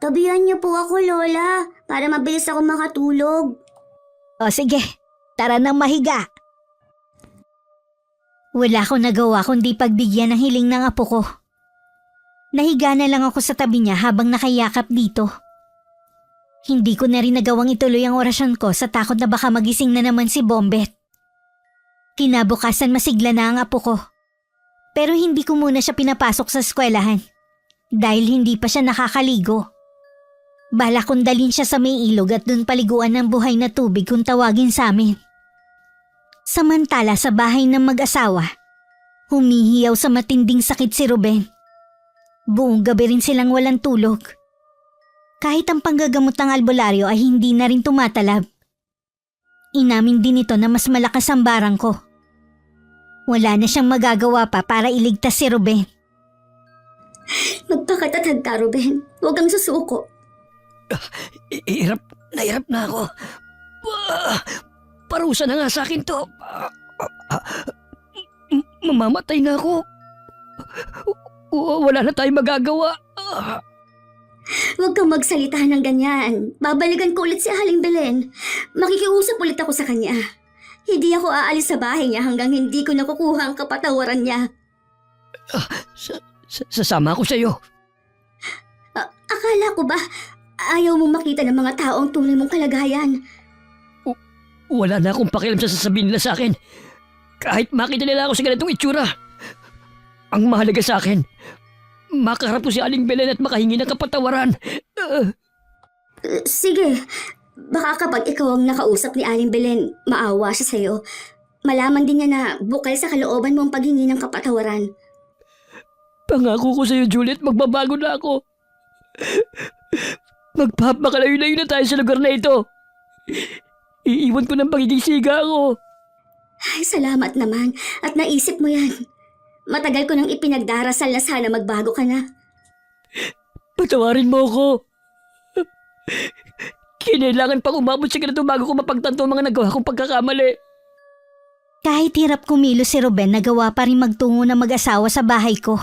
Tabihan niyo po ako, Lola, para mabilis ako makatulog. O sige, tara nang mahiga. Wala akong nagawa kundi pagbigyan ng hiling ng apo ko. Nahiga na lang ako sa tabi niya habang nakayakap dito. Hindi ko na rin nagawang ituloy ang orasyon ko sa takot na baka magising na naman si Bombet. Kinabukasan masigla na ang apo ko. Pero hindi ko muna siya pinapasok sa eskwelahan dahil hindi pa siya nakakaligo. Bala kong dalhin siya sa may ilog at dun paliguan ng buhay na tubig kung tawagin sa amin. Samantala sa bahay ng mag-asawa, humihiyaw sa matinding sakit si Ruben. Buong gabi rin silang walang tulog. Kahit ang panggagamot ng albularyo ay hindi na rin tumatalab. Inamin din ito na mas malakas ang barang ko. Wala na siyang magagawa pa para iligtas si Ruben. Magpakatatag ka, Ruben. Huwag kang susuko. Nahirap na ako. Parusa na nga sa akin to. Mamamatay na ako. Wala na tayong magagawa. Huwag kang magsalita ng ganyan. Babalikan ko ulit si Aling Belen. Makikiusap ulit ako sa kanya. Hindi ako aalis sa bahay niya hanggang hindi ko nakukuha ang kapatawaran niya. Sasama ako sa'yo. Akala ko ba ayaw mong makita ng mga taong tunay mong kalagayan? Wala na akong pakialam sa sasabihin nila sa akin. Kahit makita nila ako sa ganitong itsura. Ang mahalaga sa akin, makaharap ko si Aling Belen at makahingi ng kapatawaran. Sige, baka kapag ikaw ang nakausap ni Aling Belen, maawa siya sa'yo. Malaman din niya na bukal sa kalooban mo ang paghingi ng kapatawaran. Pangako ko sa'yo, Juliet, magbabago na ako. Magpapakalayo-layo na tayo sa lugar na ito. Iiwan ko ng pagiging siga ko. Ay, salamat naman at naisip mo yan. Matagal ko nang ipinagdarasal na sana magbago ka na. Patawarin mo ako. Kinailangan pang umabot sa ganito bago ko mapagtanto ang mga nagawa kong pagkakamali. Kahit hirap kumilos si Ruben, nagawa pa rin magtungo na mag-asawa sa bahay ko.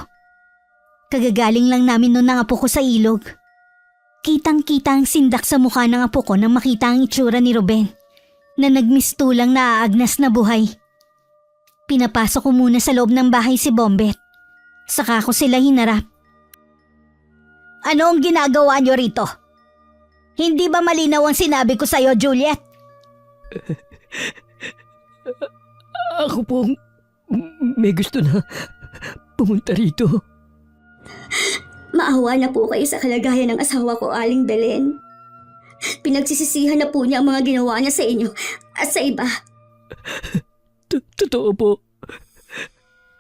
Kagagaling lang namin noon ng apo ko sa ilog. Kitang-kita ang sindak sa mukha ng apo ko nang makita ang itsura ni Ruben, na nagmistulang naaagnas na buhay. Pinapasok ko muna sa loob ng bahay si Bombet. Saka ko sila hinarap. Ano ang ginagawa niyo rito? Hindi ba malinaw ang sinabi ko sa'yo, Juliet? Ako pong may gusto na pumunta rito. Maawa na po kayo sa kalagayan ng asawa ko, Aling Belen. Pinagsisisihan na po niya ang mga ginawa niya sa inyo at sa iba. Totoo po.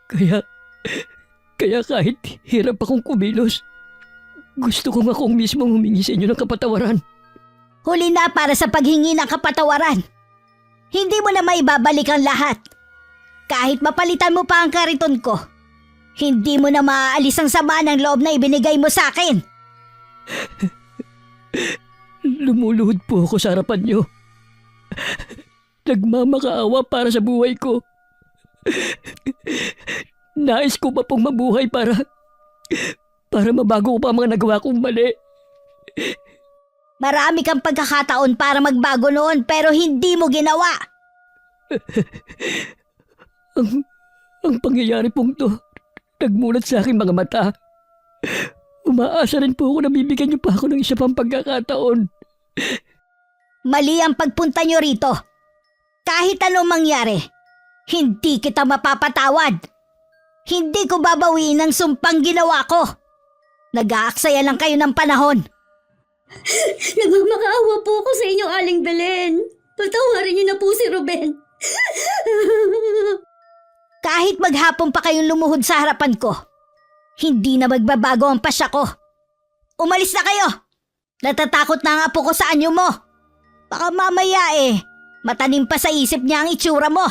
Kaya kahit hirap akong kumilos, gusto ko nga akong mismo humingi sa inyo ng kapatawaran. Huli na para sa paghingi ng kapatawaran. Hindi mo na maibabalik ang lahat. Kahit mapalitan mo pa ang kariton ko, hindi mo na maaalis ang sama ng loob na ibinigay mo sa akin. Lumuluhod po ako sa harapan niyo. Nagmamakaawa para sa buhay ko. Nais ko pa pong mabuhay para mabago ko pa ang mga nagawa kong mali. Marami kang pagkakataon para magbago noon pero hindi mo ginawa. Ang pangyayari pong to, nagmulat sa aking mga mata. Umaasa rin po ako na bibigyan niyo pa ako ng isa pang pagkakataon. Mali ang pagpunta niyo rito. Kahit anong mangyari, hindi kita mapapatawad. Hindi ko babawiin ang sumpang ginawa ko. Nag-aaksaya lang kayo ng panahon. Nagmamakaawa po ako sa inyo, Aling Belen. Patawarin niyo na po si Ruben. Kahit maghapon pa kayong lumuhod sa harapan ko, hindi na magbabago ang pasya ko. Umalis na kayo! Natatakot na ang apo ko sa anyo mo. Baka mamaya matanim pa sa isip niya ang itsura mo.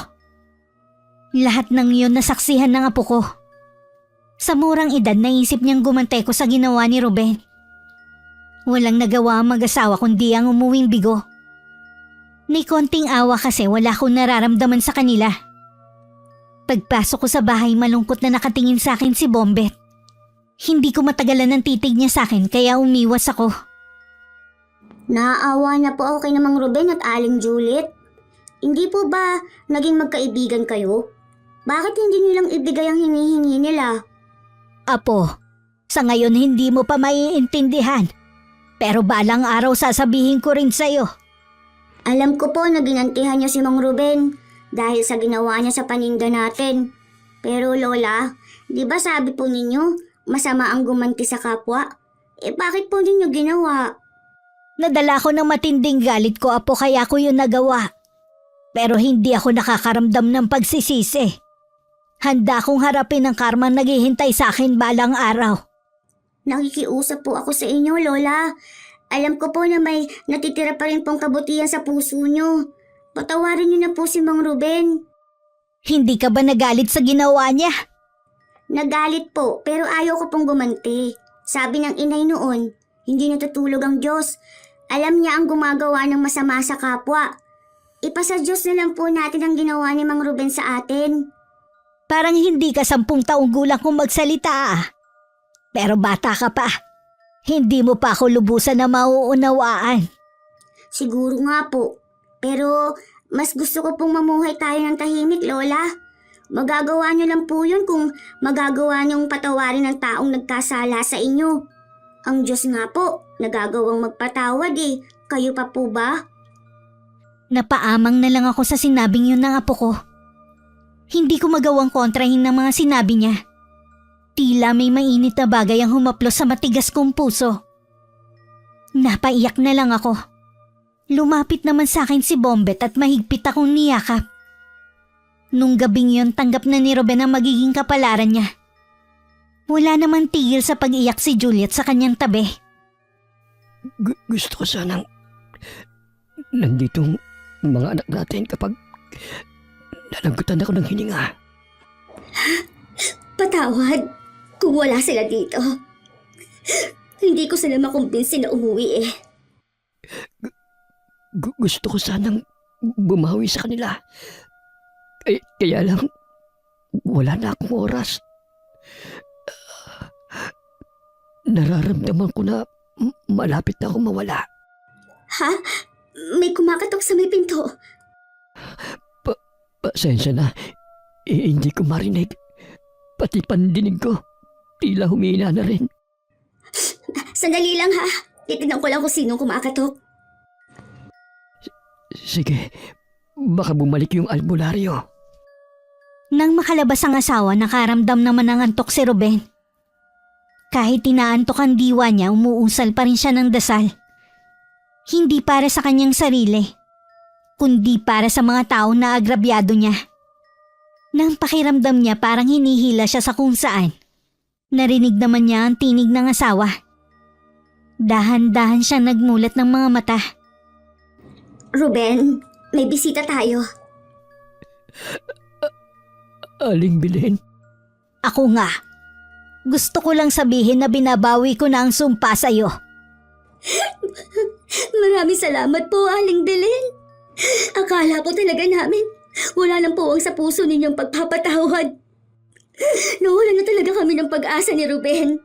Lahat ng iyon nasaksihan ng apo ko. Sa murang edad, naisip niyang gumante ko sa ginawa ni Ruben. Walang nagawa ang mag-asawa kundi ang umuwing bigo. Ni konting awa kasi wala akong nararamdaman sa kanila. Pagpasok ko sa bahay, malungkot na nakatingin sa akin si Bombet. Hindi ko matagalan ng titig niya sa akin kaya umiwas ako. Naaawa na po ako kay Mang Ruben at Aling Juliet. Hindi po ba naging magkaibigan kayo? Bakit hindi nilang ibigay ang hinihingi nila? Apo, sa ngayon hindi mo pa maiintindihan. Pero balang araw sasabihin ko rin sa'yo. Alam ko po na ginantihan niya si Mang Ruben dahil sa ginawa niya sa paninda natin. Pero Lola, di ba sabi po ninyo masama ang gumanti sa kapwa? Bakit po ninyo ginawa? Nadala ko ng matinding galit ko, Apo, kaya ko yun nagawa. Pero hindi ako nakakaramdam ng pagsisisi. Handa akong harapin ang karmang naghihintay sa akin balang araw. Nakikiusap po ako sa inyo, Lola. Alam ko po na may natitira pa rin pong kabutihan sa puso nyo. Patawarin niyo na po si Mang Ruben. Hindi ka ba nagalit sa ginawa niya? Nagalit po, pero ayaw ko pong gumanti. Sabi ng inay noon, hindi natutulog ang Diyos. Alam niya ang gumagawa ng masama sa kapwa. Ipasa Diyos na lang po natin ang ginawa ni Mang Ruben sa atin. Parang hindi ka 10 taong gulang kung magsalita. Pero bata ka pa. Hindi mo pa ako lubusan na mauunawaan. Siguro nga po. Pero mas gusto ko pong mamuhay tayo ng tahimik, Lola. Magagawa niyo lang po yun kung magagawa niyong patawarin ng taong nagkasala sa inyo. Ang Diyos nga po, nagagawang magpatawad eh. Kayo pa po ba? Napaamang na lang ako sa sinabing yun ng apo ko. Hindi ko magawang kontrahin ng mga sinabi niya. Tila may mainit na bagay ang humaplos sa matigas kong puso. Napaiyak na lang ako. Lumapit naman sa akin si Bombet at mahigpit akong niyakap. Nung gabing yun, tanggap na ni Ruben ang magiging kapalaran niya. Wala naman tigil sa pag-iyak si Juliet sa kanyang tabi. Gusto ko sanang nanditong mga anak natin kapag nalagutan ako ng hininga. Patawad kung wala sila dito. Hindi ko sila makumbinsi na umuwi eh. Gusto ko sanang bumawi sa kanila. Kaya lang, wala na akong oras. Nararamdaman ko na malapit na akong mawala. Ha? May kumakatok sa may pinto. Pasensya na, hindi ko marinig. Pati pandinig ko, tila humina na rin. Sandali lang ha. Titignan ko lang kung sinong kumakatok. Sige, baka bumalik yung albularyo. Nang makalabas ang asawa, nakaramdam naman ng antok si Ruben. Kahit tinaantok ang diwa niya, umuusal pa rin siya ng dasal. Hindi para sa kanyang sarili, kundi para sa mga taong na agrabyado niya. Nang pakiramdam niya parang hinihila siya sa kung saan, narinig naman niya ang tinig ng asawa. Dahan-dahan siyang nagmulat ng mga mata. Ruben, may bisita tayo. Aling Belen? Ako nga. Gusto ko lang sabihin na binabawi ko na ang sumpa sa'yo. Maraming salamat po, Aling Belen. Akala po talaga namin wala lang po ang sa puso ninyong pagpapatawad. Nawalan na talaga kami ng pag-asa ni Ruben.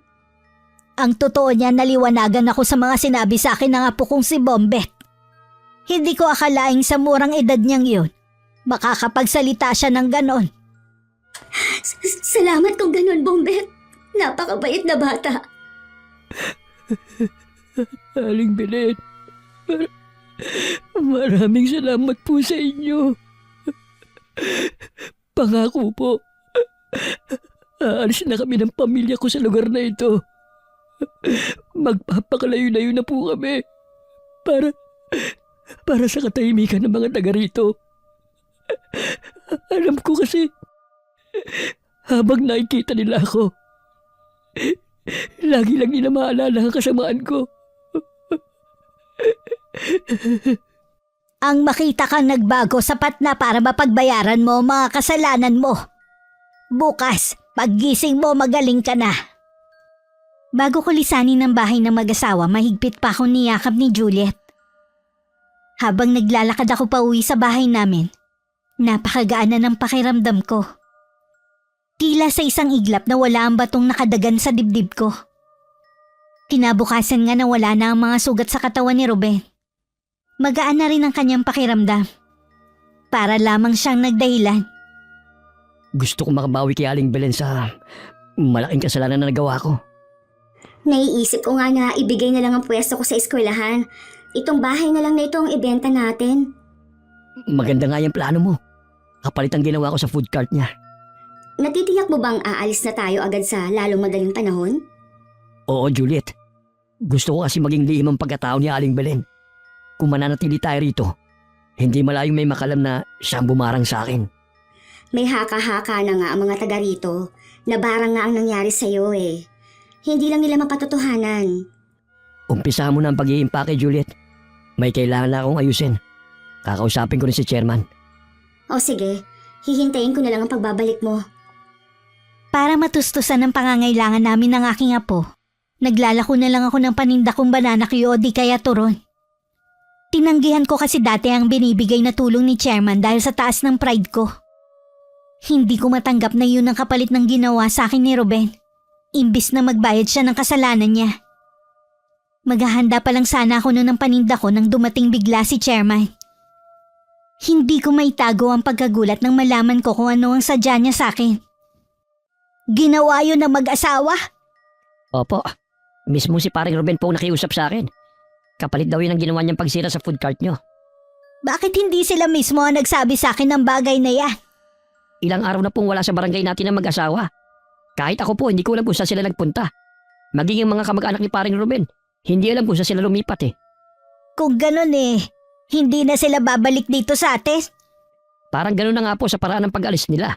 Ang totoo niya, naliwanagan ako sa mga sinabi sa akin ng apo kong si Bombet. Hindi ko akalaing sa murang edad niyang yun, makakapagsalita siya ng ganon. Salamat kung ganun, Bombet. Napakabait na bata. Aling Belen, maraming salamat po sa inyo. Pangako po, aalis na kami ng pamilya ko sa lugar na ito. Magpapakalayo-layo na po kami para sa katahimikan ng mga taga rito. Alam ko kasi, habang nakikita nila ako, lagi lang nila maalala ang kasamaan ko. Ang makita kang nagbago sapat na para mapagbayaran mo ang mga kasalanan mo. Bukas, paggising mo magaling ka na. Bago ko lisanin ng bahay ng mag-asawa, mahigpit pa akong niyakap ni Juliet. Habang naglalakad ako pa uwi sa bahay namin, napakagaan na ng pakiramdam ko. Tila sa isang iglap na wala ang batong nakadagan sa dibdib ko. Kinabukasan nga na wala na ang mga sugat sa katawan ni Ruben. Magaan na rin ang kanyang pakiramdam. Para lamang siyang nagdahilan. Gusto ko makabawi kay Aling Belen sa malaking kasalanan na nagawa ko. Naiisip ko nga na ibigay na lang ang pwesto ko sa eskwelahan. Itong bahay na lang na ito ang ibenta natin. Maganda nga yung plano mo. Kapalit ang ginawa ko sa food cart niya. Natitiyak mo bang aalis na tayo agad sa lalong madaling panahon? Oo, Juliet. Gusto ko kasi maging lihim ang pagkatao ni Aling Belen. Kung mananatili tayo rito, hindi malayong may makalam na siyang bumarang sa akin. May haka-haka na nga ang mga taga rito na barang nga ang nangyari sa'yo eh. Hindi lang nila mapatotohanan. Umpisa mo na ang pag-iimpake, Juliet. May kailangan na akong ayusin. Kakausapin ko rin si chairman. O sige, hihintayin ko na lang ang pagbabalik mo. Para matustusan ang pangangailangan namin ng aking apo, naglalako na lang ako ng paninda kong banana Q o di kaya turon. Tinanggihan ko kasi dati ang binibigay na tulong ni chairman dahil sa taas ng pride ko. Hindi ko matanggap na yun ang kapalit ng ginawa sa akin ni Ruben. Imbis na magbayad siya ng kasalanan niya. Maghahanda pa lang sana ako noon ng paninda ko nang dumating bigla si Chairman. Hindi ko maitago ang pagkagulat nang malaman ko kung ano ang sadya niya sa akin. Ginawa yun ng mag-asawa? Opo, mismo si paring Ruben po ang nakiusap sa akin. Kapalit daw yun ang ginawa niyang pagsira sa food cart niyo. Bakit hindi sila mismo ang nagsabi sa akin ng bagay na yan? Ilang araw na pong wala sa barangay natin ang mag-asawa. Kahit ako po, hindi ko alam kung saan sila nagpunta. Maging ang mga kamag-anak ni paring Ruben, hindi alam kung saan sila lumipat eh. Kung ganun hindi na sila babalik dito sa atin? Parang gano'n na nga po sa paraan ng pag-alis nila.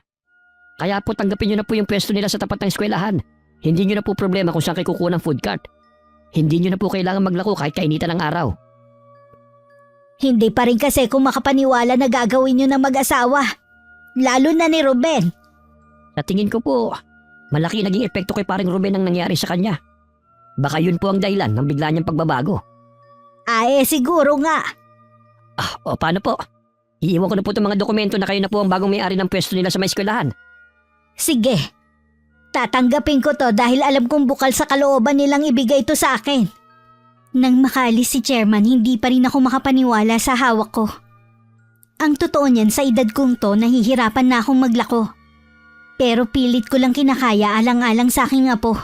Kaya po tanggapin niyo na po yung pwesto nila sa tapat ng eskwelahan. Hindi niyo na po problema kung saan kayo kukuha ng food cart. Hindi niyo na po kailangan maglako kahit kainitan ng araw. Hindi pa rin kasi kung makapaniwala na gagawin nyo ng mag-asawa. Lalo na ni Ruben. Sa tingin ko po, malaki naging epekto kay paring Ruben ang nangyari sa kanya. Baka yun po ang dahilan ng bigla niyang pagbabago. Siguro nga. O paano po? Iiwan ko na po itong mga dokumento na kayo na po ang bagong may-ari ng pwesto nila sa may eskwelahan. Sige. Tatanggapin ko to dahil alam kong bukal sa kalooban nilang ibigay to sa akin. Nang makaalis si Chairman, hindi pa rin ako makapaniwala sa hawak ko. Ang totoo niyan, sa edad kong to, nahihirapan na akong maglako. Pero pilit ko lang kinakaya alang-alang sa aking apo.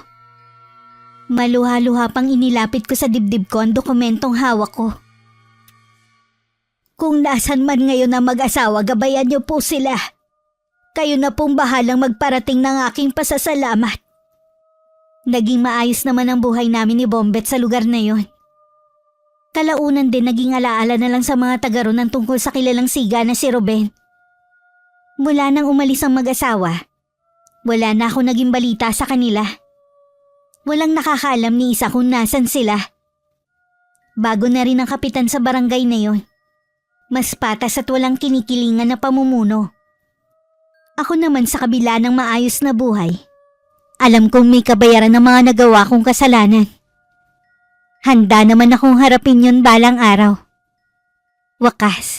Maluha-luha pang inilapit ko sa dibdib ko ang dokumentong hawak ko. Kung nasan man ngayon ang mag-asawa, gabayan niyo po sila. Kayo na pong bahalang magparating ng aking pasasalamat. Naging maayos naman ang buhay namin ni Bombet sa lugar na yon. Kalaunan din naging alaala na lang sa mga taga roon ang tungkol sa kilalang siga na si Ruben. Mula nang umalis ang mag-asawa, wala na ako naging balita sa kanila. Walang nakakaalam ni isa kung nasan sila. Bago na rin ang kapitan sa barangay na yon. Mas patas at walang kinikilingan na pamumuno. Ako naman sa kabila ng maayos na buhay, alam kong may kabayaran ng mga nagawa kong kasalanan. Handa naman akong harapin yun balang araw. Wakas,